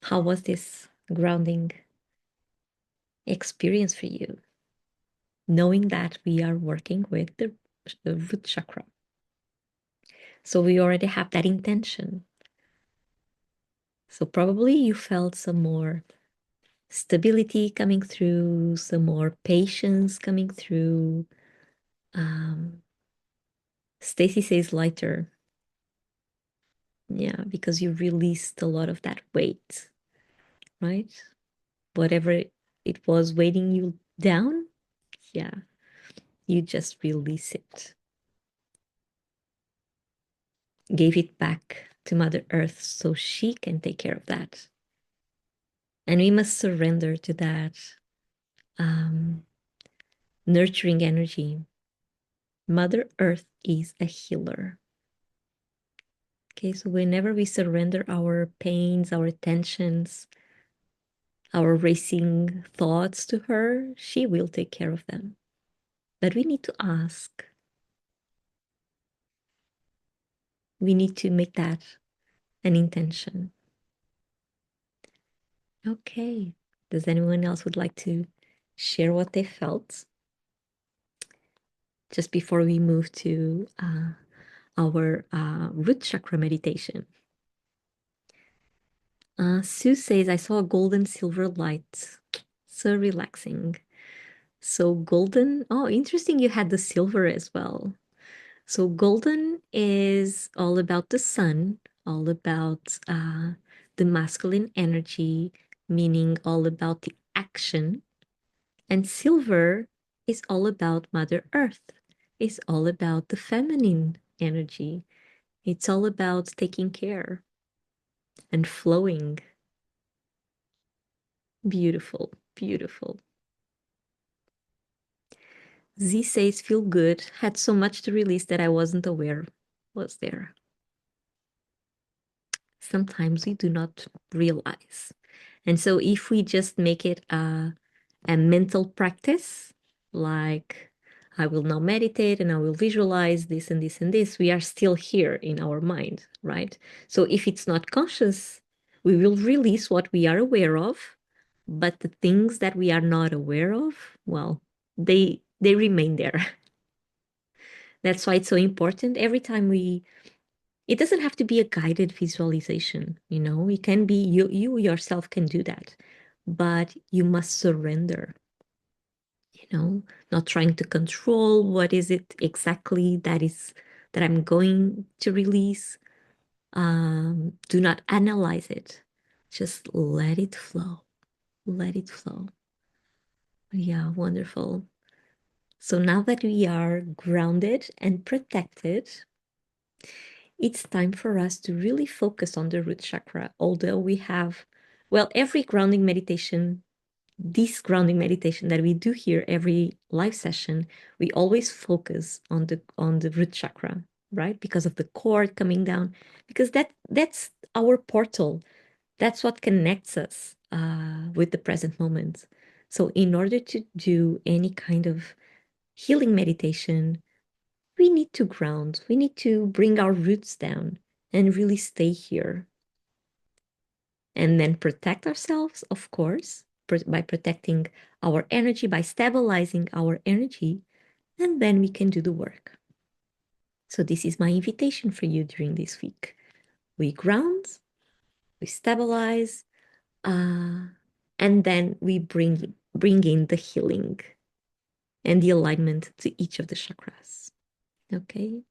S1: How was this grounding experience for you? Knowing that we are working with the root chakra. So we already have that intention. So probably you felt some more stability coming through, some more patience coming through. Stacy says lighter. Yeah, because you released a lot of that weight, right? Whatever it was weighting you down, yeah, you just release it. Gave it back to Mother Earth so she can take care of that. And we must surrender to that nurturing energy. Mother Earth is a healer. Okay, so whenever we surrender our pains, our tensions, our racing thoughts to her, she will take care of them. But we need to ask. We need to make that an intention. Okay. Does anyone else would like to share what they felt just before we move to our root chakra meditation? Sue says, I saw a golden silver light. So relaxing. So golden. Oh, interesting. You had the silver as well. So golden is all about the sun, all about the masculine energy, meaning all about the action. And silver is all about Mother Earth. It's all about the feminine energy. It's all about taking care and flowing. Beautiful, beautiful. Z says, feel good. Had so much to release that I wasn't aware was there. Sometimes we do not realize. And so if we just make it a mental practice, like I will now meditate and I will visualize this and this and this, we are still here in our mind, right? So if it's not conscious, we will release what we are aware of, But the things that we are not aware of, well, they remain there. That's why it's so important every time it doesn't have to be a guided visualization, you know, it can be you yourself can do that, but you must surrender, you know, not trying to control what is it exactly that I'm going to release. Do not analyze it, just let it flow, let it flow. Yeah, wonderful. So now that we are grounded and protected, it's time for us to really focus on the root chakra. Although we have, well, every grounding meditation, this grounding meditation that we do here every live session, we always focus on the root chakra, right? Because of the cord coming down, because that's our portal. That's what connects us with the present moment. So in order to do any kind of healing meditation, we need to ground, we need to bring our roots down and really stay here. And then protect ourselves, of course, by protecting our energy, by stabilizing our energy, and then we can do the work. So, this is my invitation for you during this week. We ground, we stabilize, and then we bring in the healing and the alignment to each of the chakras. Okay.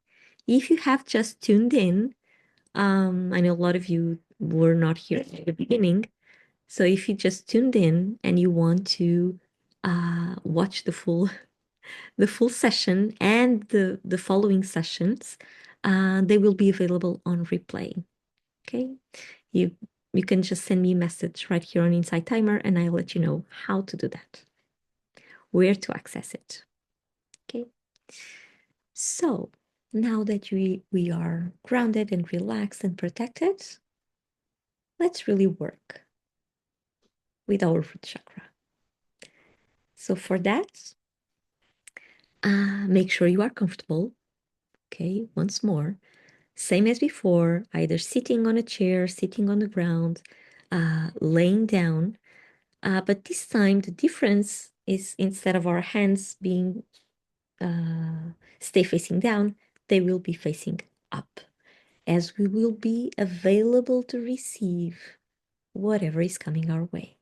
S1: If you have just tuned in, I know a lot of you were not here at the beginning. So if you just tuned in and you want to watch the full session and the following sessions, they will be available on replay. Okay, you you can just send me a message right here on Insight Timer, and I'll let you know how to do that, where to access it. Okay. So now that we are grounded and relaxed and protected, let's really work with our root chakra. So for that, make sure you are comfortable. Okay, once more, same as before, either sitting on a chair, sitting on the ground, laying down. But this time, the difference is instead of our hands being stay facing down, they will be facing up, as we will be available to receive whatever is coming our way.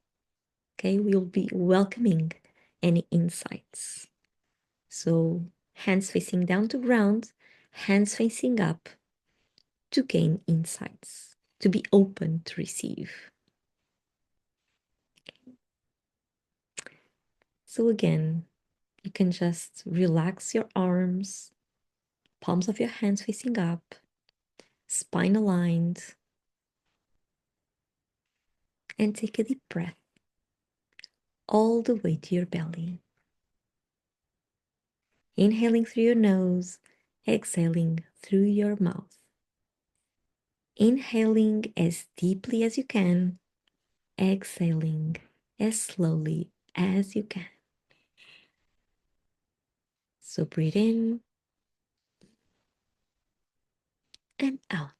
S1: Okay, we'll be welcoming any insights. So hands facing down to ground, hands facing up to gain insights, to be open to receive. So again, you can just relax your arms, palms of your hands facing up, spine aligned, and take a deep breath all the way to your belly. Inhaling through your nose, exhaling through your mouth. Inhaling as deeply as you can, exhaling as slowly as you can. So breathe in and out.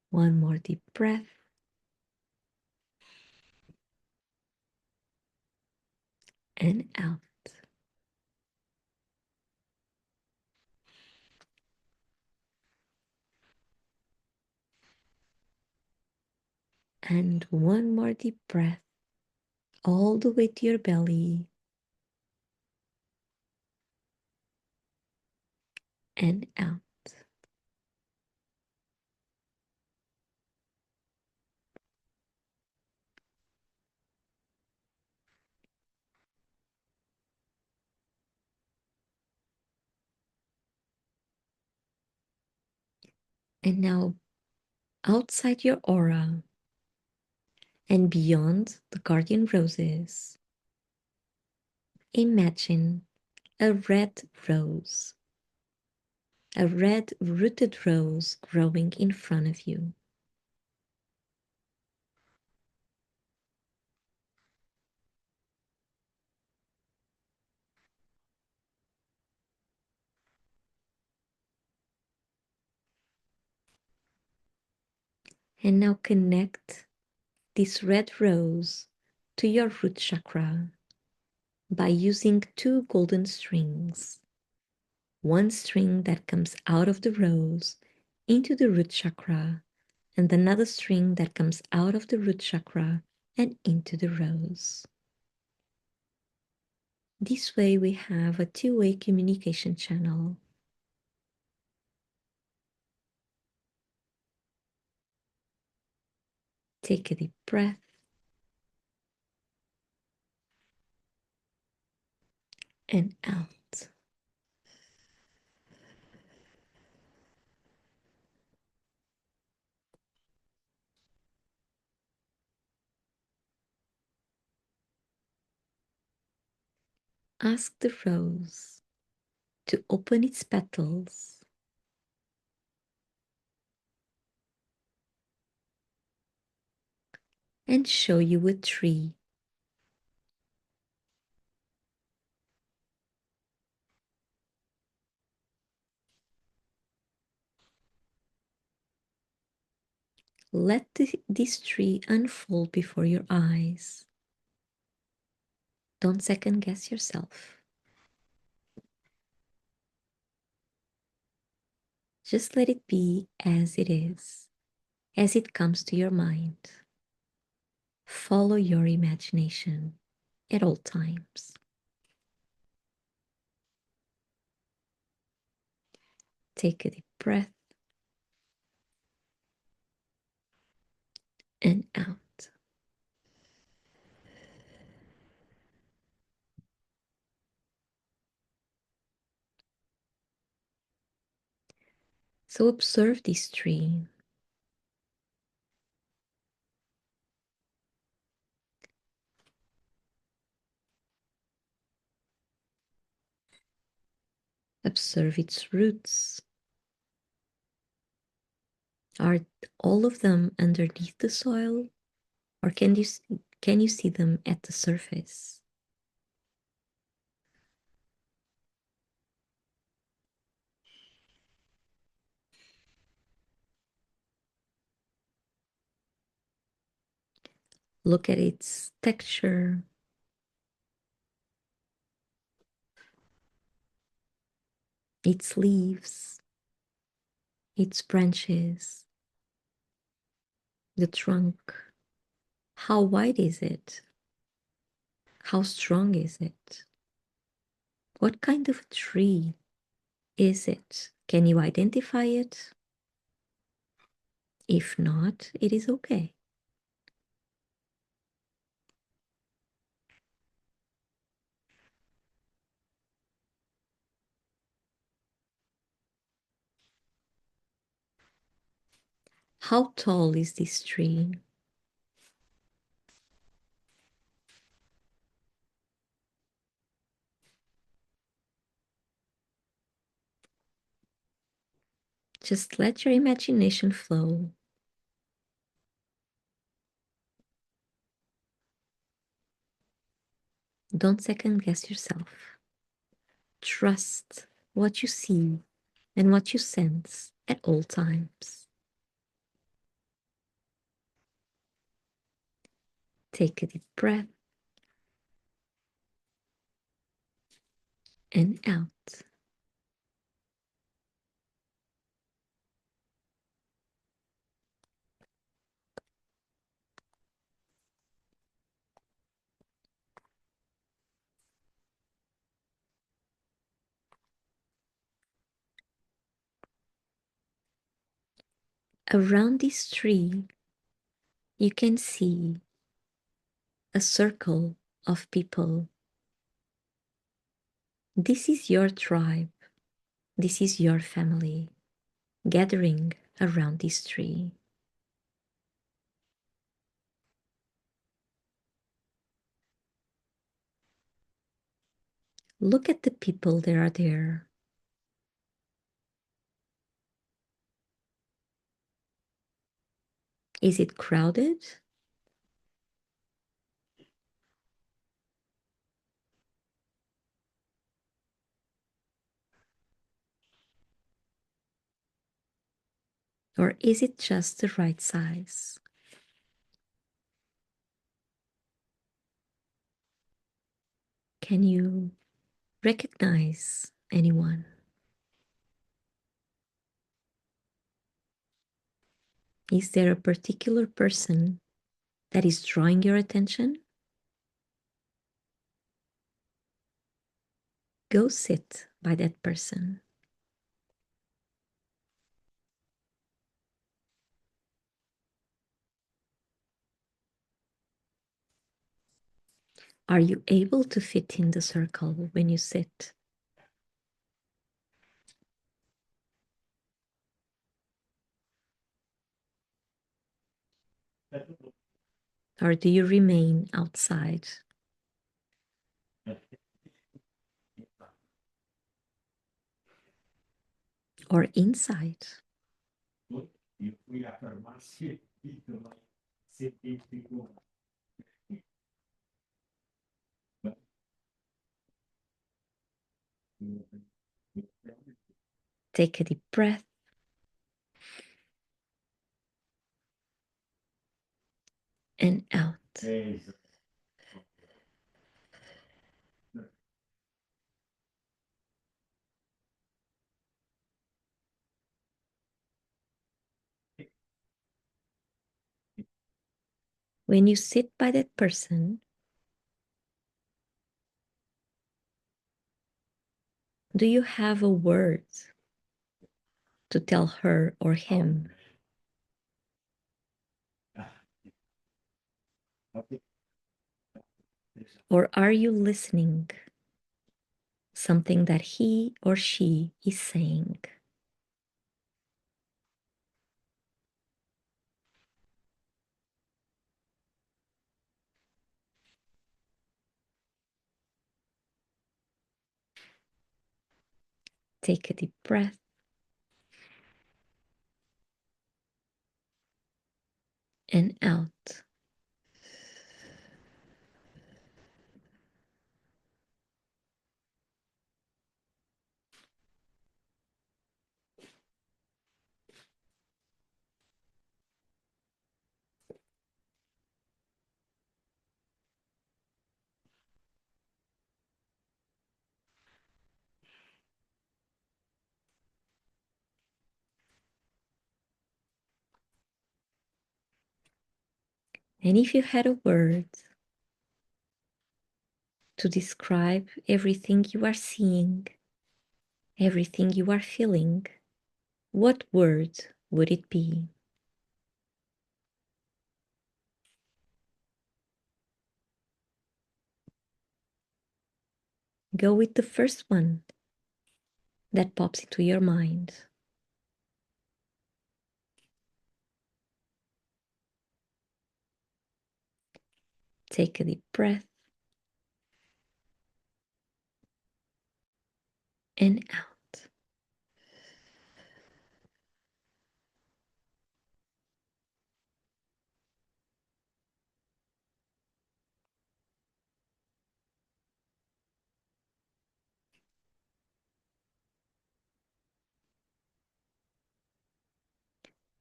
S1: One more deep breath. And out. And one more deep breath all the way to your belly. And out. And now, outside your aura and beyond the guardian roses, imagine a red rose, a red rooted rose growing in front of you. And now connect this red rose to your root chakra by using two golden strings. One string that comes out of the rose into the root chakra, and another string that comes out of the root chakra and into the rose. This way we have a two-way communication channel. Take a deep breath and out. Ask the rose to open its petals and show you a tree. Let this tree unfold before your eyes. Don't second guess yourself. Just let it be as it is, as it comes to your mind. Follow your imagination at all times. Take a deep breath and out. So observe this tree. Observe its roots. Are all of them underneath the soil, or can you see them at the surface? Look at its texture, its leaves, its branches, the trunk. How wide is it? How strong is it? What kind of tree is it? Can you identify it? If not, it is okay. How tall is this tree? Just let your imagination flow. Don't second guess yourself. Trust what you see and what you sense at all times. Take a deep breath and out. Around this tree, you can see a circle of people. This is your tribe. This is your family gathering around this tree. Look at the people that are there. Is it crowded? Or is it just the right size? Can you recognize anyone? Is there a particular person that is drawing your attention? Go sit by that person. Are you able to fit in the circle when you sit? Or do you remain outside? Or inside? Take a deep breath and out. When you sit by that person, do you have a word to tell her or him? Or are you listening something that he or she is saying? Take a deep breath and out. And if you had a word to describe everything you are seeing, everything you are feeling, what word would it be? Go with the first one that pops into your mind. Take a deep breath and out.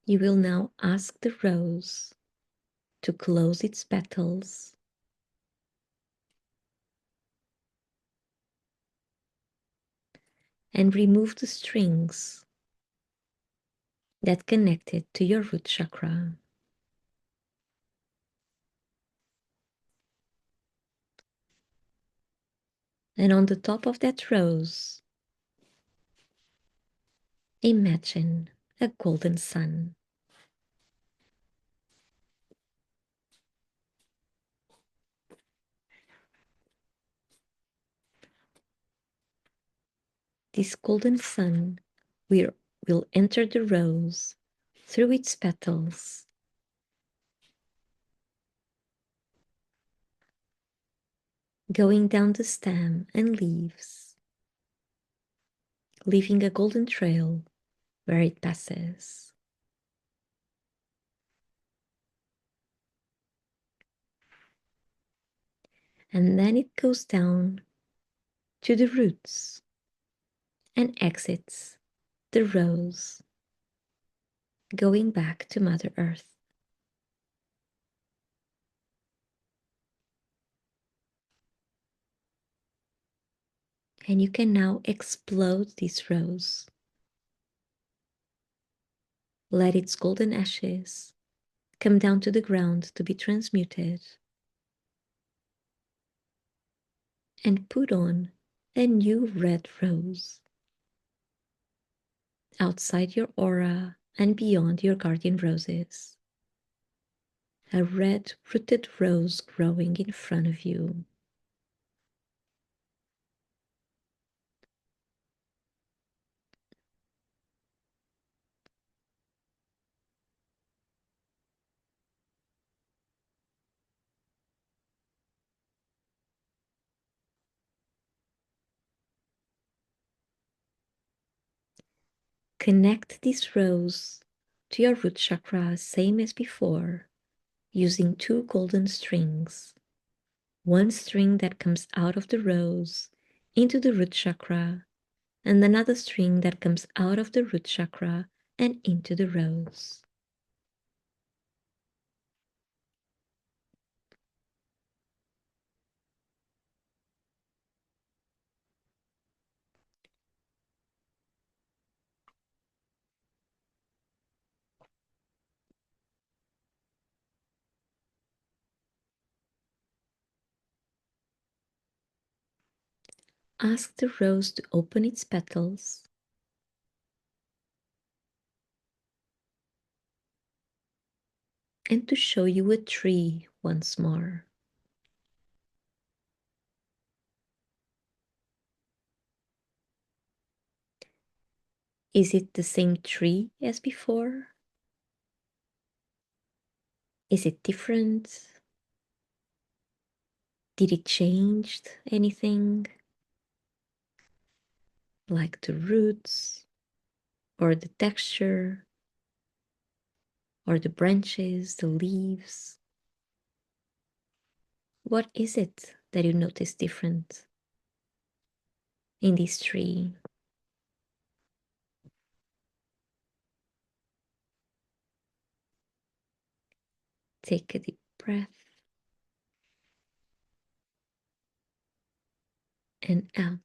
S1: You will now ask the rose to close its petals and remove the strings that connect it to your root chakra. And on the top of that rose, imagine a golden sun. This golden sun will enter the rose through its petals, going down the stem and leaves, leaving a golden trail where it passes. And then it goes down to the roots and exits the rose. going back to Mother Earth. And you can now explode this rose. Let its golden ashes come down to the ground to be transmuted and put on a new red rose outside your aura and beyond your guardian roses. A red rooted rose growing in front of you. Connect this rose to your root chakra, same as before, using two golden strings. One string that comes out of the rose into the root chakra, and another string that comes out of the root chakra and into the rose. Ask the rose to open its petals and to show you a tree once more. Is it the same tree as before? Is it different? Did it change anything? Like the roots, or the texture, or the branches, the leaves? What is it that you notice different in this tree? Take a deep breath and out.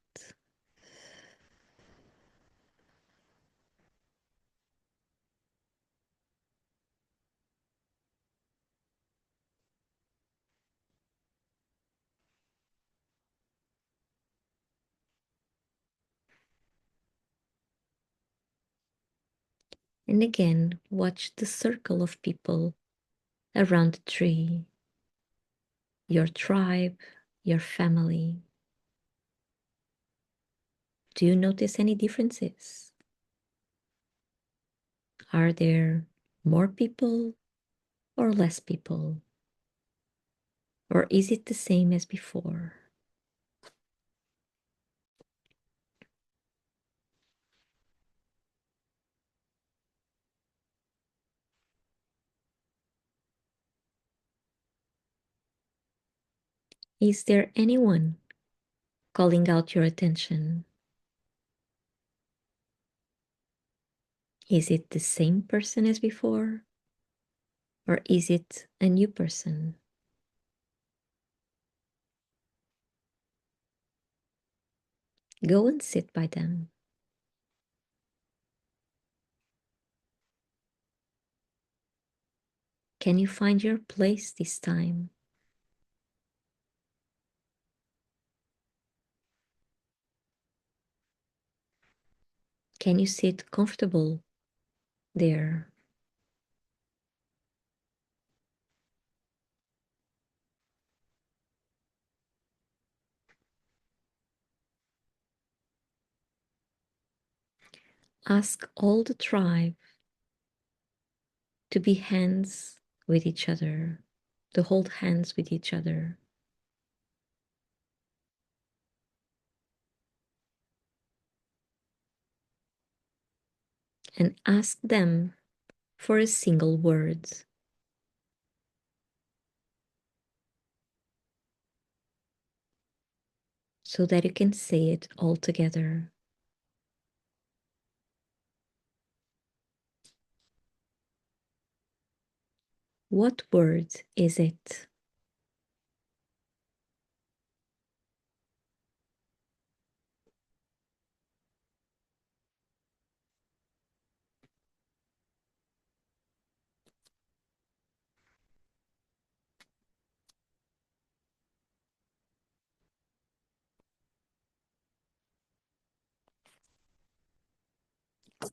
S1: And again, watch the circle of people around the tree, your tribe, your family. Do you notice any differences? Are there more people or less people? Or is it the same as before? Is there anyone calling out your attention? Is it the same person as before? Or is it a new person? Go and sit by them. Can you find your place this time? Can you sit comfortable there? Ask all the tribe to be hands with each other, to hold hands with each other. And ask them for a single word. So that you can say it all together. What word is it?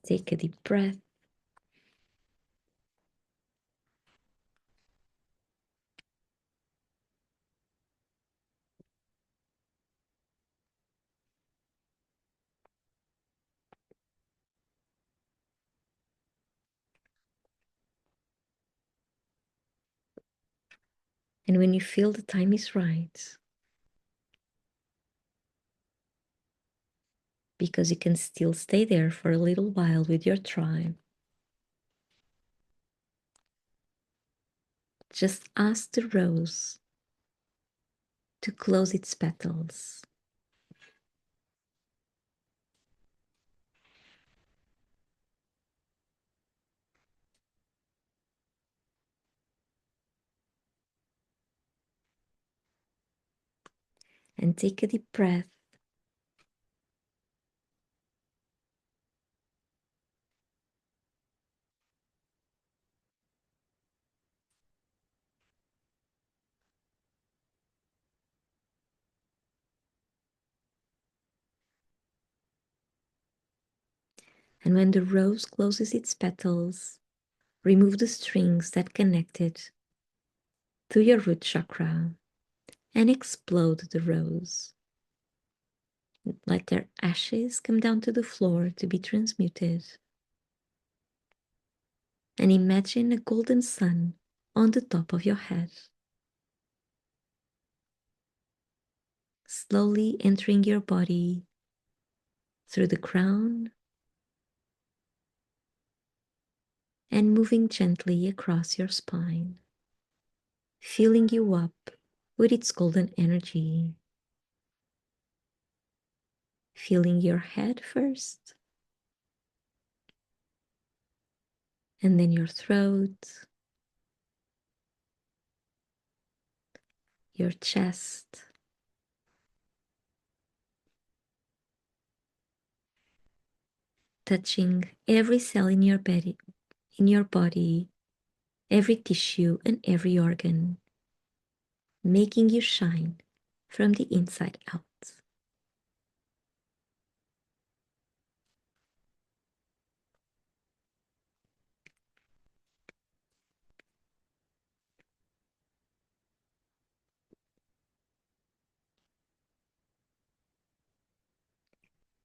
S1: Take a deep breath. And when you feel the time is right, because you can still stay there for a little while with your tribe, just ask the rose to close its petals. And take a deep breath. And when the rose closes its petals, remove the strings that connect it to your root chakra and explode the rose. Let their ashes come down to the floor to be transmuted. And imagine a golden sun on the top of your head, slowly entering your body through the crown and moving gently across your spine, filling you up with its golden energy. Feeling your head first, and then your throat, your chest, touching every cell in your body, every tissue and every organ, making you shine from the inside out.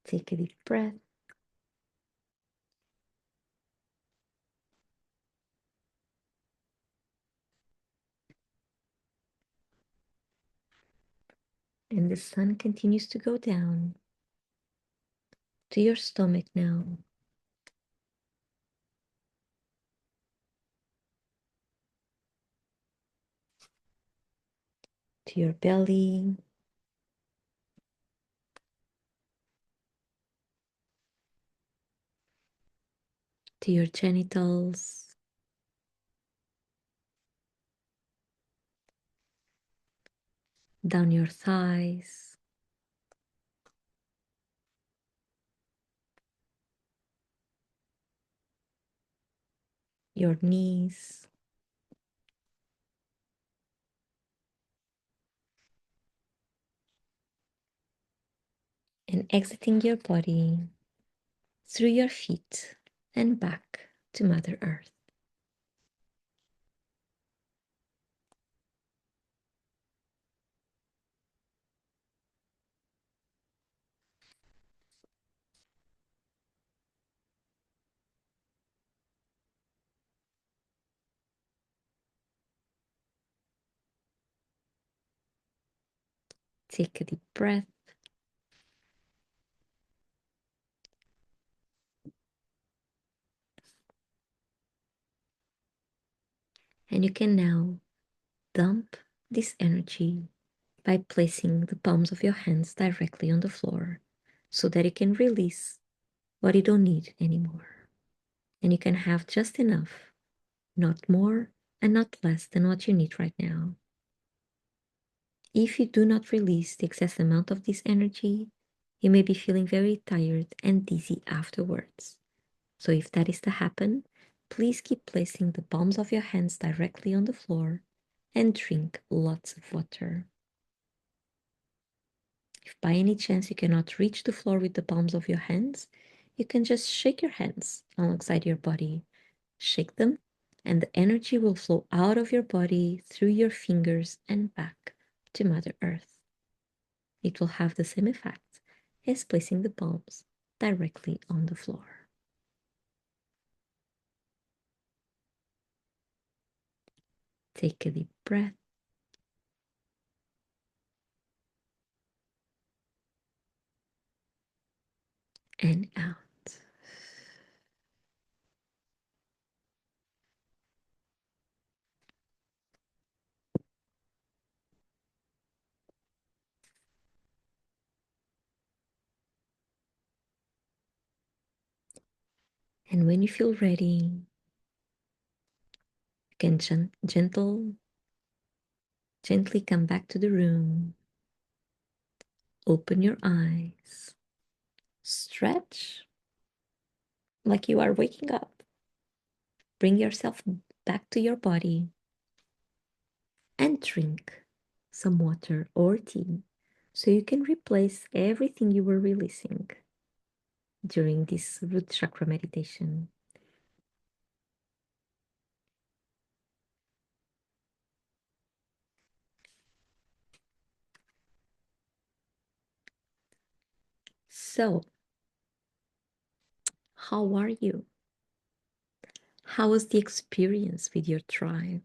S1: Take a deep breath. And the sun continues to go down to your stomach now, to your belly, to your genitals, down your thighs, your knees, and exiting your body through your feet and back to Mother Earth. Take a deep breath. And you can now dump this energy by placing the palms of your hands directly on the floor so that you can release what you don't need anymore. And you can have just enough, not more, and not less than what you need right now. If you do not release the excess amount of this energy, you may be feeling very tired and dizzy afterwards. So if that is to happen, please keep placing the palms of your hands directly on the floor and drink lots of water. If by any chance you cannot reach the floor with the palms of your hands, you can just shake your hands alongside your body. Shake them, and the energy will flow out of your body through your fingers and back to Mother Earth. It will have the same effect as placing the palms directly on the floor. Take a deep breath and out. And when you feel ready, you can gently come back to the room. Open your eyes. Stretch like you are waking up. Bring yourself back to your body and drink some water or tea so you can replace everything you were releasing during this root chakra meditation. So, how are you? How was the experience with your tribe?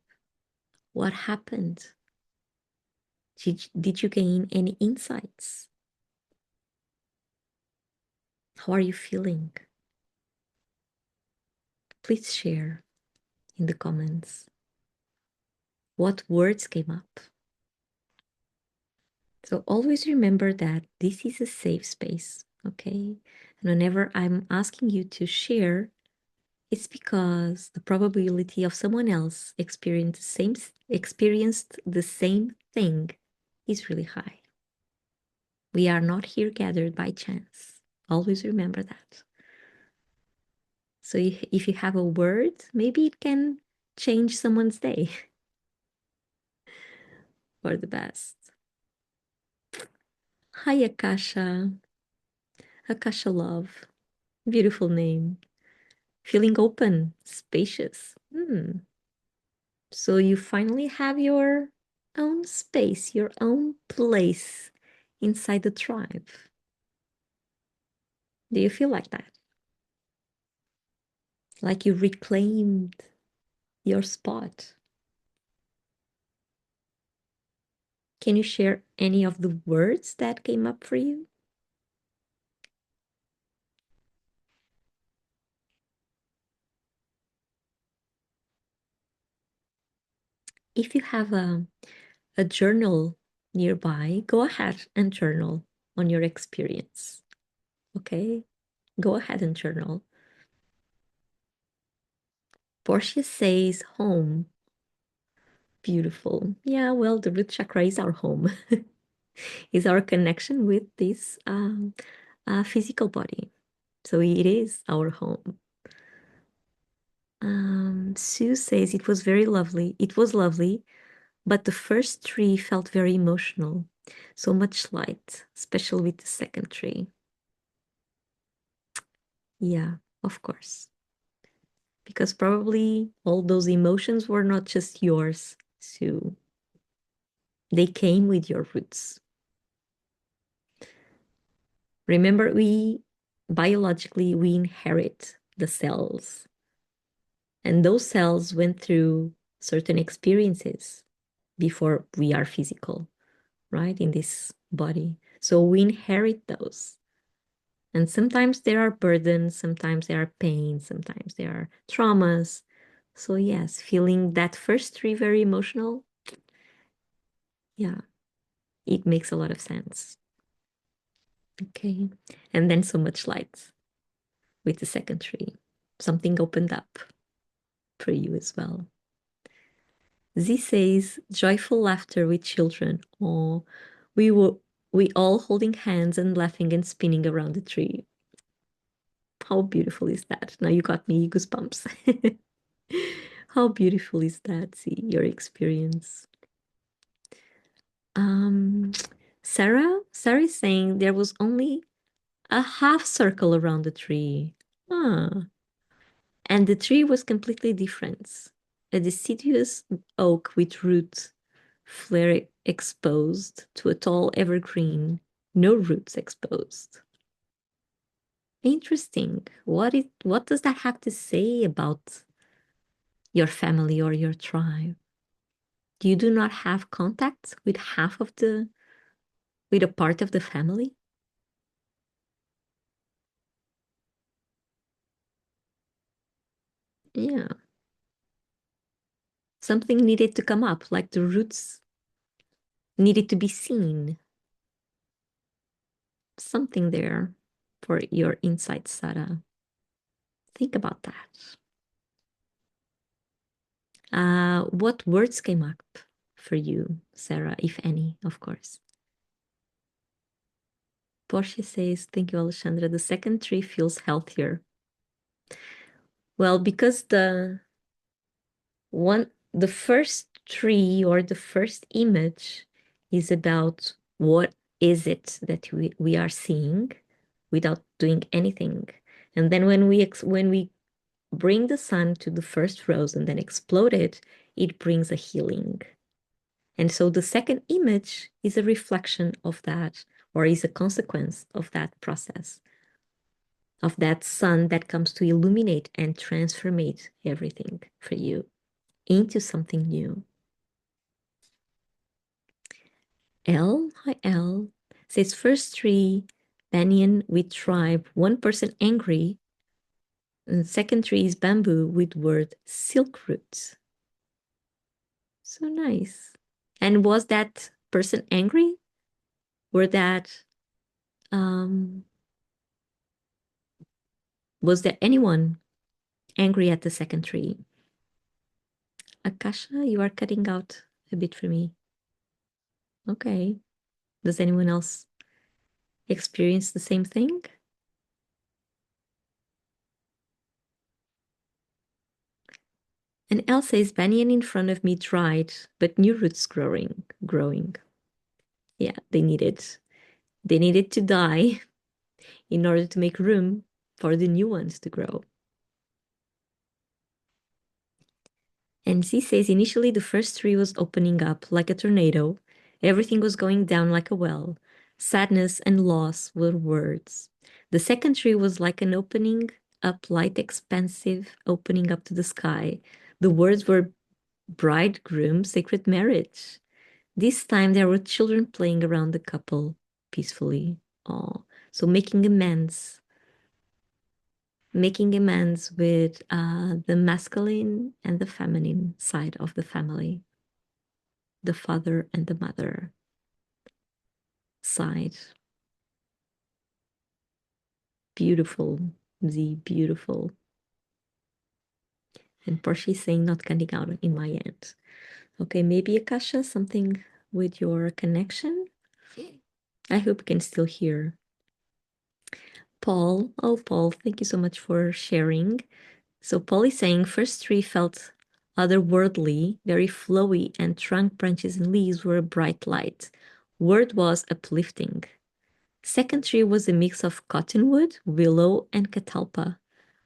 S1: What happened? Did you gain any insights? How are you feeling? Please share in the comments. What words came up? So always remember that this is a safe space, okay? And whenever I'm asking you to share, it's because the probability of someone else experienced the same thing is really high. We are not here gathered by chance. Always remember that. So if you have a word, maybe it can change someone's day for the best. Hi, Akasha. Akasha Love. Beautiful name. Feeling open, spacious. So you finally have your own space, your own place inside the tribe. Do you feel like that? Like you reclaimed your spot? Can you share any of the words that came up for you? If you have a journal nearby, go ahead and journal on your experience. Okay? Go ahead and journal. Portia says home. Beautiful. Yeah, well, the root chakra is our home, is our connection with this physical body. So it is our home. Sue says it was very lovely. It was lovely, but the first tree felt very emotional. So much light, especially with the second tree. Yeah, of course. Because probably all those emotions were not just yours, Sue. They came with your roots. Remember, we biologically we inherit the cells, and those cells went through certain experiences before we are physical, right? In this body. So we inherit those. And sometimes there are burdens, sometimes there are pains, sometimes there are traumas. So yes, feeling that first tree very emotional, yeah, it makes a lot of sense. Okay. And then so much light with the second tree. Something opened up for you as well. Z says, joyful laughter with children. Oh, we were we all holding hands and laughing and spinning around the tree. How beautiful is that? Now you got me goosebumps. How beautiful is that? See your experience. Um, Sarah is saying there was only a half circle around the tree. Ah, and the tree was completely different. A deciduous oak with roots flare exposed to a tall evergreen, no roots exposed. Interesting. What does that have to say about your family or your tribe? You do not have contact with with a part of the family? Yeah. Something needed to come up, like the roots needed to be seen. Something there for your insight, Sarah. Think about that. What words came up for you, Sarah, if any, of course? Portia says, thank you, Alexandra. The second tree feels healthier. Well, because the first tree or the first image is about what is it that we are seeing without doing anything. And then when we bring the sun to the first rose and then explode it, it brings a healing. And so the second image is a reflection of that, or is a consequence of that process, of that sun that comes to illuminate and transformate everything for you into something new. L, hi L, says first tree, banyan with tribe, one person angry, and second tree is bamboo with word silk roots. So nice. And was that person angry? Were that um was there anyone angry at the second tree? Akasha, you are cutting out a bit for me. Okay. Does anyone else experience the same thing? And Elsa is banyan in front of me dried, but new roots growing. Yeah, they needed to die in order to make room for the new ones to grow. And Z says initially the first tree was opening up like a tornado. Everything was going down like a well. Sadness and loss were words. The second tree was like an opening up, light, expansive, opening up to the sky. The words were bridegroom, sacred marriage. This time there were children playing around the couple peacefully. Oh, so making amends with the masculine and the feminine side of the family, the father and the mother side. Beautiful, Z, beautiful. And Portia is saying not cutting out in my end. Okay, maybe Akasha, something with your connection? I hope you can still hear. Paul, oh, Paul, thank you so much for sharing. So Paul is saying first tree felt otherworldly, very flowy, and trunk, branches, and leaves were a bright light. Word was uplifting. Second tree was a mix of cottonwood, willow, and catalpa.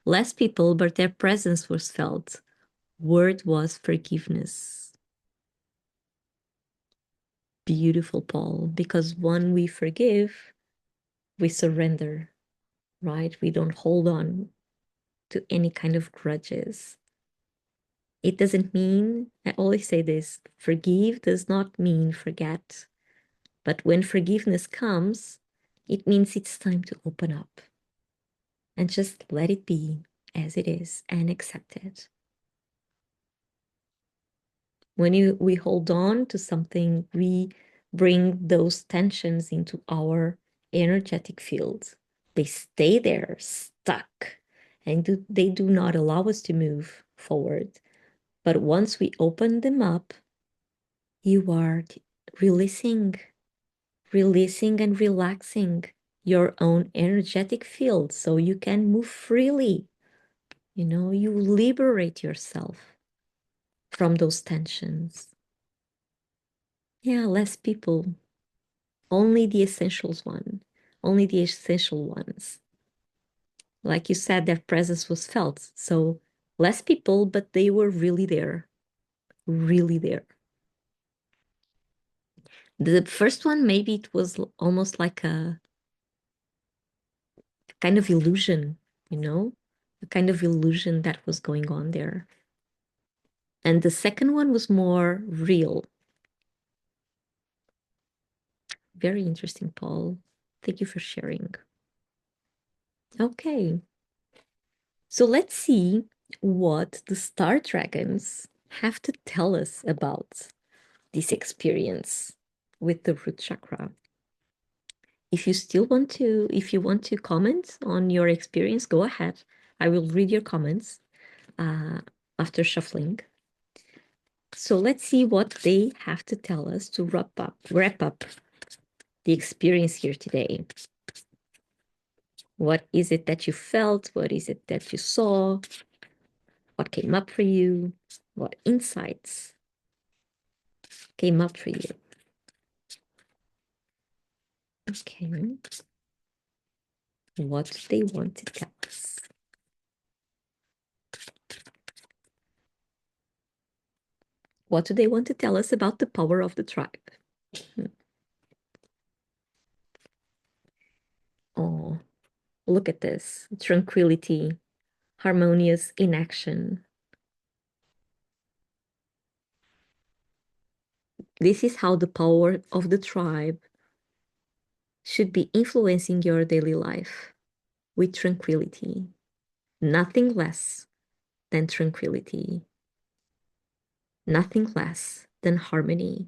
S1: Less people, but their presence was felt. Word was forgiveness. Beautiful, Paul, because when we forgive, we surrender, right? We don't hold on to any kind of grudges. It doesn't mean, I always say this, forgive does not mean forget. But when forgiveness comes, it means it's time to open up and just let it be as it is and accept it. When we hold on to something, we bring those tensions into our energetic field. They stay there, stuck, and they do not allow us to move forward. But once we open them up, you are releasing and relaxing your own energetic field so you can move freely. You know, you liberate yourself from those tensions. Yeah, less people, only the essentials one, only the essential ones. Like you said, their presence was felt. So less people, but they were really there, really there. The first one, maybe it was almost like a kind of illusion, you know, a kind of illusion that was going on there. And the second one was more real. Very interesting, Paul. Thank you for sharing. Okay. So let's see what the star dragons have to tell us about this experience with the root chakra. If you want to comment on your experience, go ahead. I will read your comments uh, after shuffling. So let's see what they have to tell us to wrap up the experience here today. What is it that you felt? What is it that you saw? What came up for you? What insights came up for you? Okay. What do they want to tell us? What do they want to tell us about the power of the tribe? Oh, look at this. Tranquility, harmonious in action. This is how the power of the tribe should be influencing your daily life with tranquility. Nothing less than tranquility. Nothing less than harmony.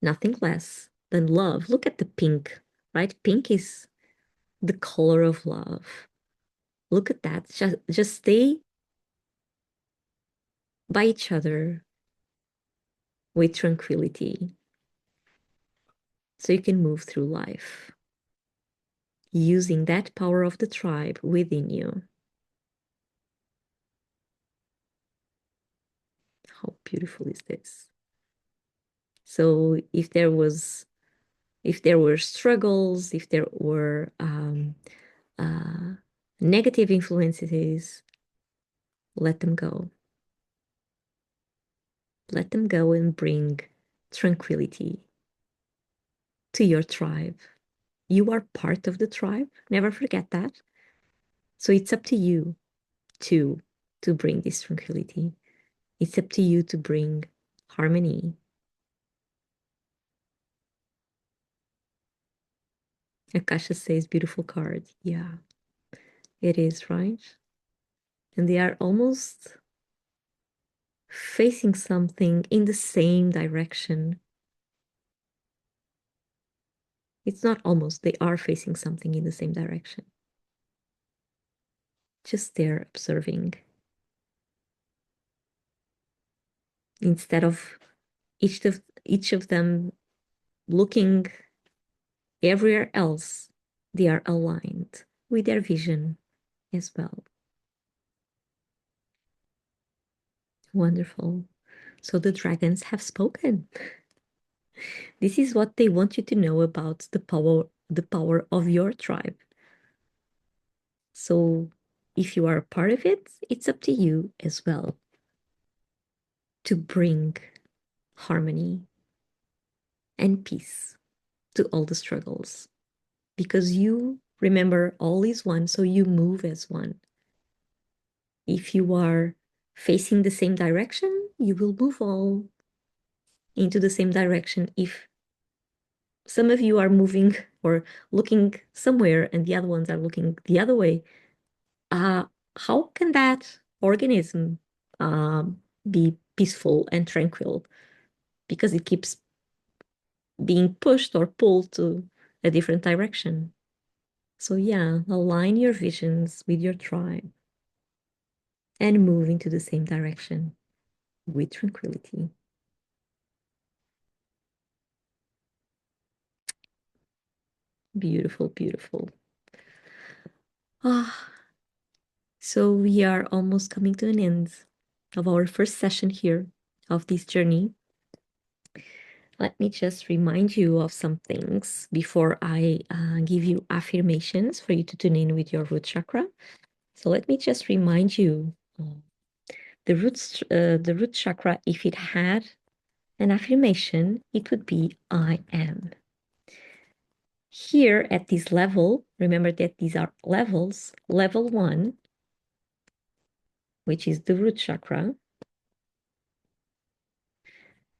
S1: Nothing less than love. Look at the pink, right? Pink is the color of love. Look at that. Just stay by each other with tranquility so you can move through life using that power of the tribe within you. How beautiful is this? So if there were struggles, if there were negative influences, let them go. Let them go and bring tranquility to your tribe. You are part of the tribe. Never forget that. So it's up to you to bring this tranquility. It's up to you to bring harmony. Akasha says beautiful card. Yeah, it is, right? And they are almost facing something in the same direction. It's not almost, they are facing something in the same direction. Just there observing. Instead of each of them looking everywhere else, they are aligned with their vision as well. Wonderful. So the dragons have spoken. This is what they want you to know about the power of your tribe. So if you are a part of it, it's up to you as well to bring harmony and peace to all the struggles. Because you remember all is one, so you move as one. If you are facing the same direction, you will move all into the same direction. If some of you are moving or looking somewhere and the other ones are looking the other way, how can that organism be peaceful and tranquil? Because it keeps being pushed or pulled to a different direction. So yeah, align your visions with your tribe. and move into the same direction with tranquility. Beautiful, beautiful. Ah, so we are almost coming to an end of our first session here of this journey. Let me just remind you of some things before I give you affirmations for you to tune in with your root chakra. So let me just remind you, the root chakra, if it had an affirmation, it would be I am. Here at this level, remember that these are levels. Level 1, which is the root chakra,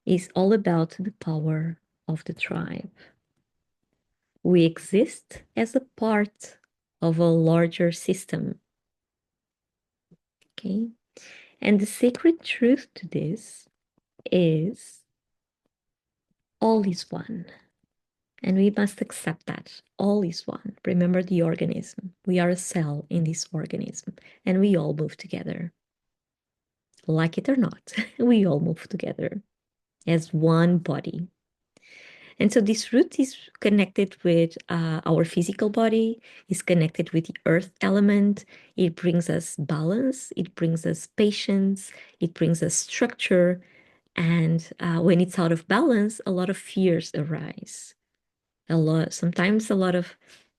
S1: is all about the power of the tribe. We exist as a part of a larger system. Okay? And the sacred truth to this is all is one. And we must accept that all is one. Remember the organism. We are a cell in this organism, and we all move together. Like it or not, we all move together as one body. And so this root is connected with our physical body, is connected with the earth element. It brings us balance, it brings us patience, it brings us structure. And when it's out of balance, a lot of fears arise. Sometimes a lot of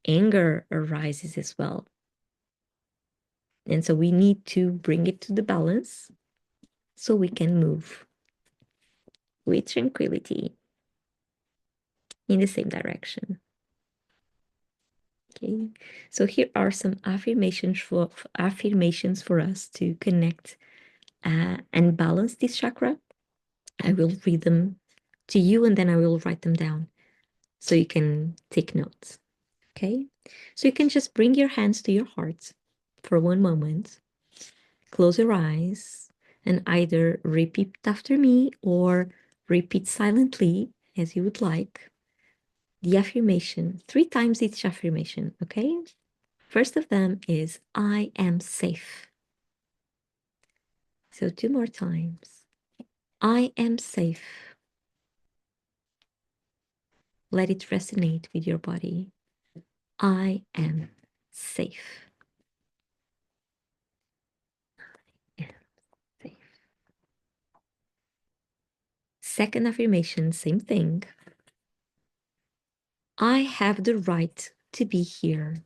S1: anger arises as well. And so we need to bring it to the balance so we can move with tranquility in the same direction. Okay, so here are some affirmations for us to connect and balance this chakra. I will read them to you and then I will write them down so you can take notes. Okay, so you can just bring your hands to your heart for one moment, close your eyes, and either repeat after me or repeat silently as you would like the affirmation 3 times each affirmation. Okay, first of them is I am safe. So 2 more times. I am safe. Let it resonate with your body. I am safe. I am safe. Second affirmation, same thing. I have the right to be here.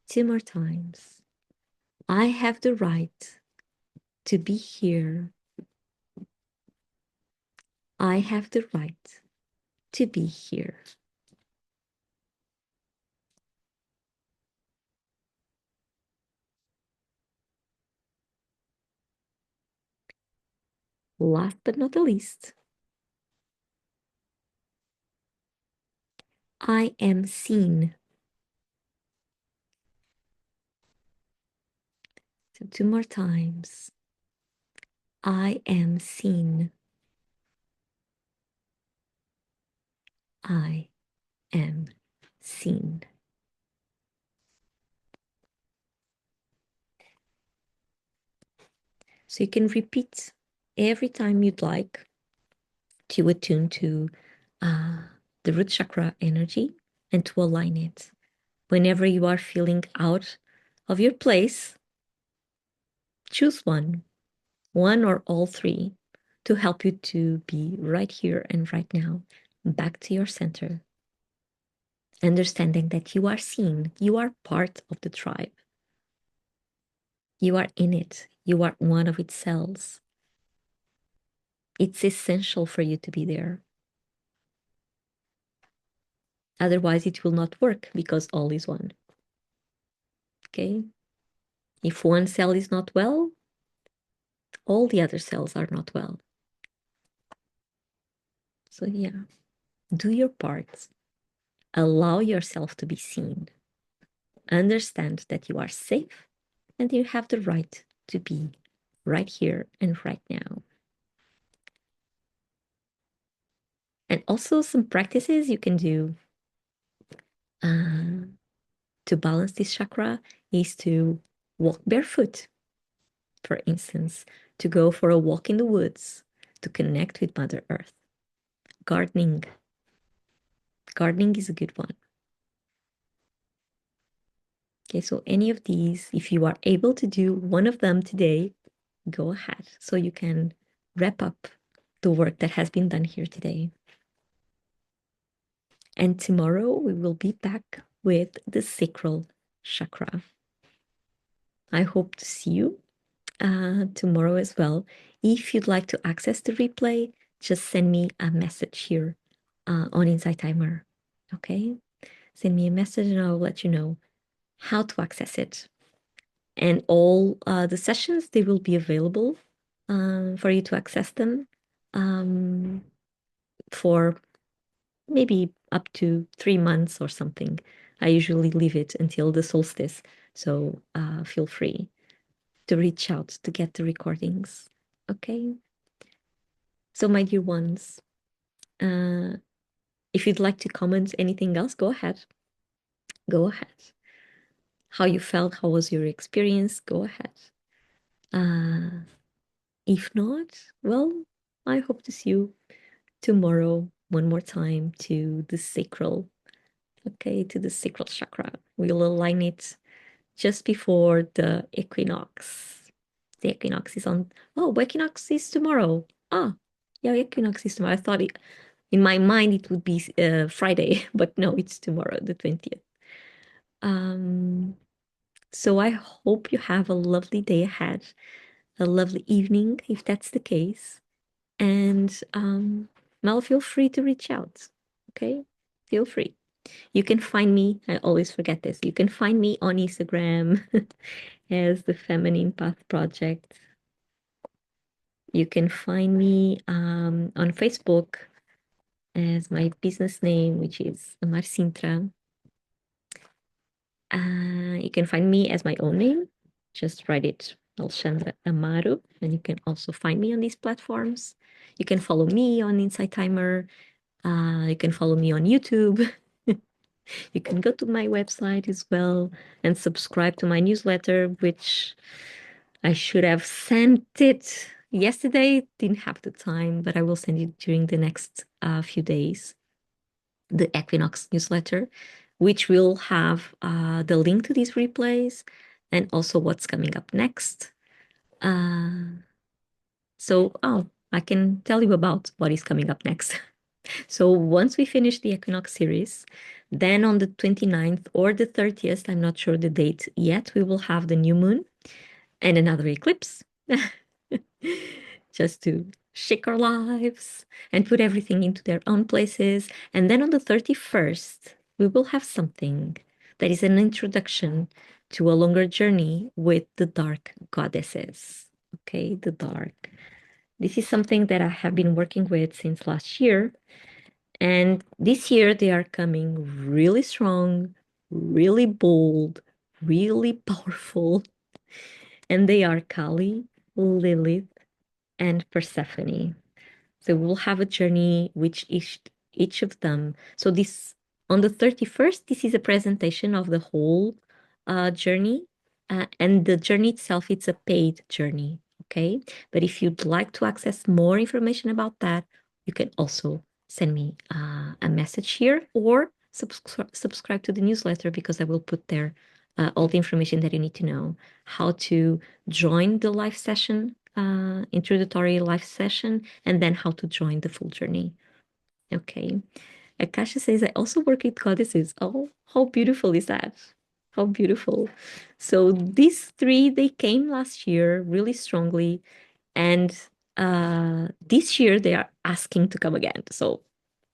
S1: 2 more times. I have the right to be here. I have the right to be here. Last but not the least, I am seen. So 2 more times. I am seen. I am seen. So you can repeat every time you'd like to attune to the root chakra energy and to align it. Whenever you are feeling out of your place, choose one or all 3 to help you to be right here and right now, back to your center. Understanding that you are seen, you are part of the tribe. You are in it, you are one of its cells. It's essential for you to be there. Otherwise, it will not work because all is one. Okay? If one cell is not well, all the other cells are not well. So, yeah, do your part. Allow yourself to be seen. Understand that you are safe and you have the right to be right here and right now. And also, some practices you can do to balance this chakra is to walk barefoot, for instance, to go for a walk in the woods, to connect with Mother Earth. Gardening. Gardening is a good one. Okay, so any of these, if you are able to do one of them today, go ahead so you can wrap up the work that has been done here today. And tomorrow we will be back with the sacral chakra. I hope to see you tomorrow as well. If you'd like to access the replay, just send me a message here on Insight Timer. Okay? Send me a message and I'll let you know how to access it. And all the sessions, they will be available for you to access them for maybe up to 3 months or something. I usually leave it until the solstice. So feel free to reach out to get the recordings. Okay. So, my dear ones, if you'd like to comment anything else, go ahead. Go ahead. How you felt, how was your experience? Go ahead. If not, well, I hope to see you tomorrow one more time to the sacral. Okay, to the sacral chakra. We'll align it just before the equinox. The equinox is on. Oh, equinox is tomorrow. Ah, yeah, equinox is tomorrow. I thought it, in my mind it would be Friday, but no, it's tomorrow, the 20th. So I hope you have a lovely day ahead, a lovely evening, if that's the case. And Mel, feel free to reach out. Okay, feel free. You can find me. I always forget this. You can find me on Instagram as the Feminine Path Project. You can find me on Facebook as my business name, which is Amar Sintra. You can find me as my own name. Just write it, Alexandra Amaro, and you can also find me on these platforms. You can follow me on Insight Timer. You can follow me on YouTube. You can go to my website as well and subscribe to my newsletter, which I should have sent it yesterday. Didn't have the time, but I will send it during the next few days. The Equinox newsletter, which will have the link to these replays and also what's coming up next. I can tell you about what is coming up next. So once we finish the Equinox series, then on the 29th or the 30th, I'm not sure the date yet, we will have the new moon and another eclipse. Just to shake our lives and put everything into their own places. And then on the 31st, we will have something that is an introduction to a longer journey with the dark goddesses. Okay, the dark. This is something that I have been working with since last year. And this year they are coming really strong, really bold, really powerful. And they are Kali, Lilith, and Persephone. So we'll have a journey which each of them. So this on the 31st, this is a presentation of the whole journey. And the journey itself, it's a paid journey. Okay. But if you'd like to access more information about that, you can also send me a message here or subscribe to the newsletter because I will put there all the information that you need to know. How to join the live session, introductory live session, and then how to join the full journey. Okay. Akasha says, I also work with goddesses. Oh, how beautiful is that? How beautiful. So these three, they came last year really strongly. And this year they are asking to come again. So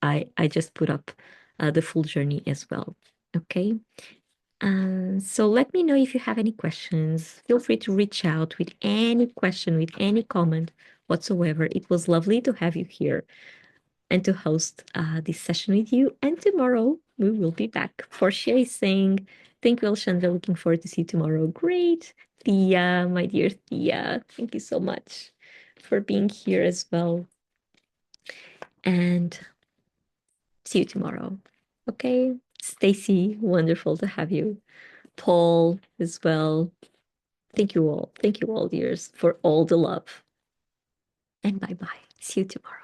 S1: I just put up the full journey as well. Okay. So let me know if you have any questions. Feel free to reach out with any question, with any comment whatsoever. It was lovely to have you here and to host this session with you. And tomorrow we will be back. Portia is saying, thank you, Alexandra. Looking forward to see you tomorrow. Great. Thea, my dear Thea, thank you so much for being here as well. And see you tomorrow. Okay. Stacy, wonderful to have you. Paul as well. Thank you all. Thank you all, dears, for all the love. And bye bye. See you tomorrow.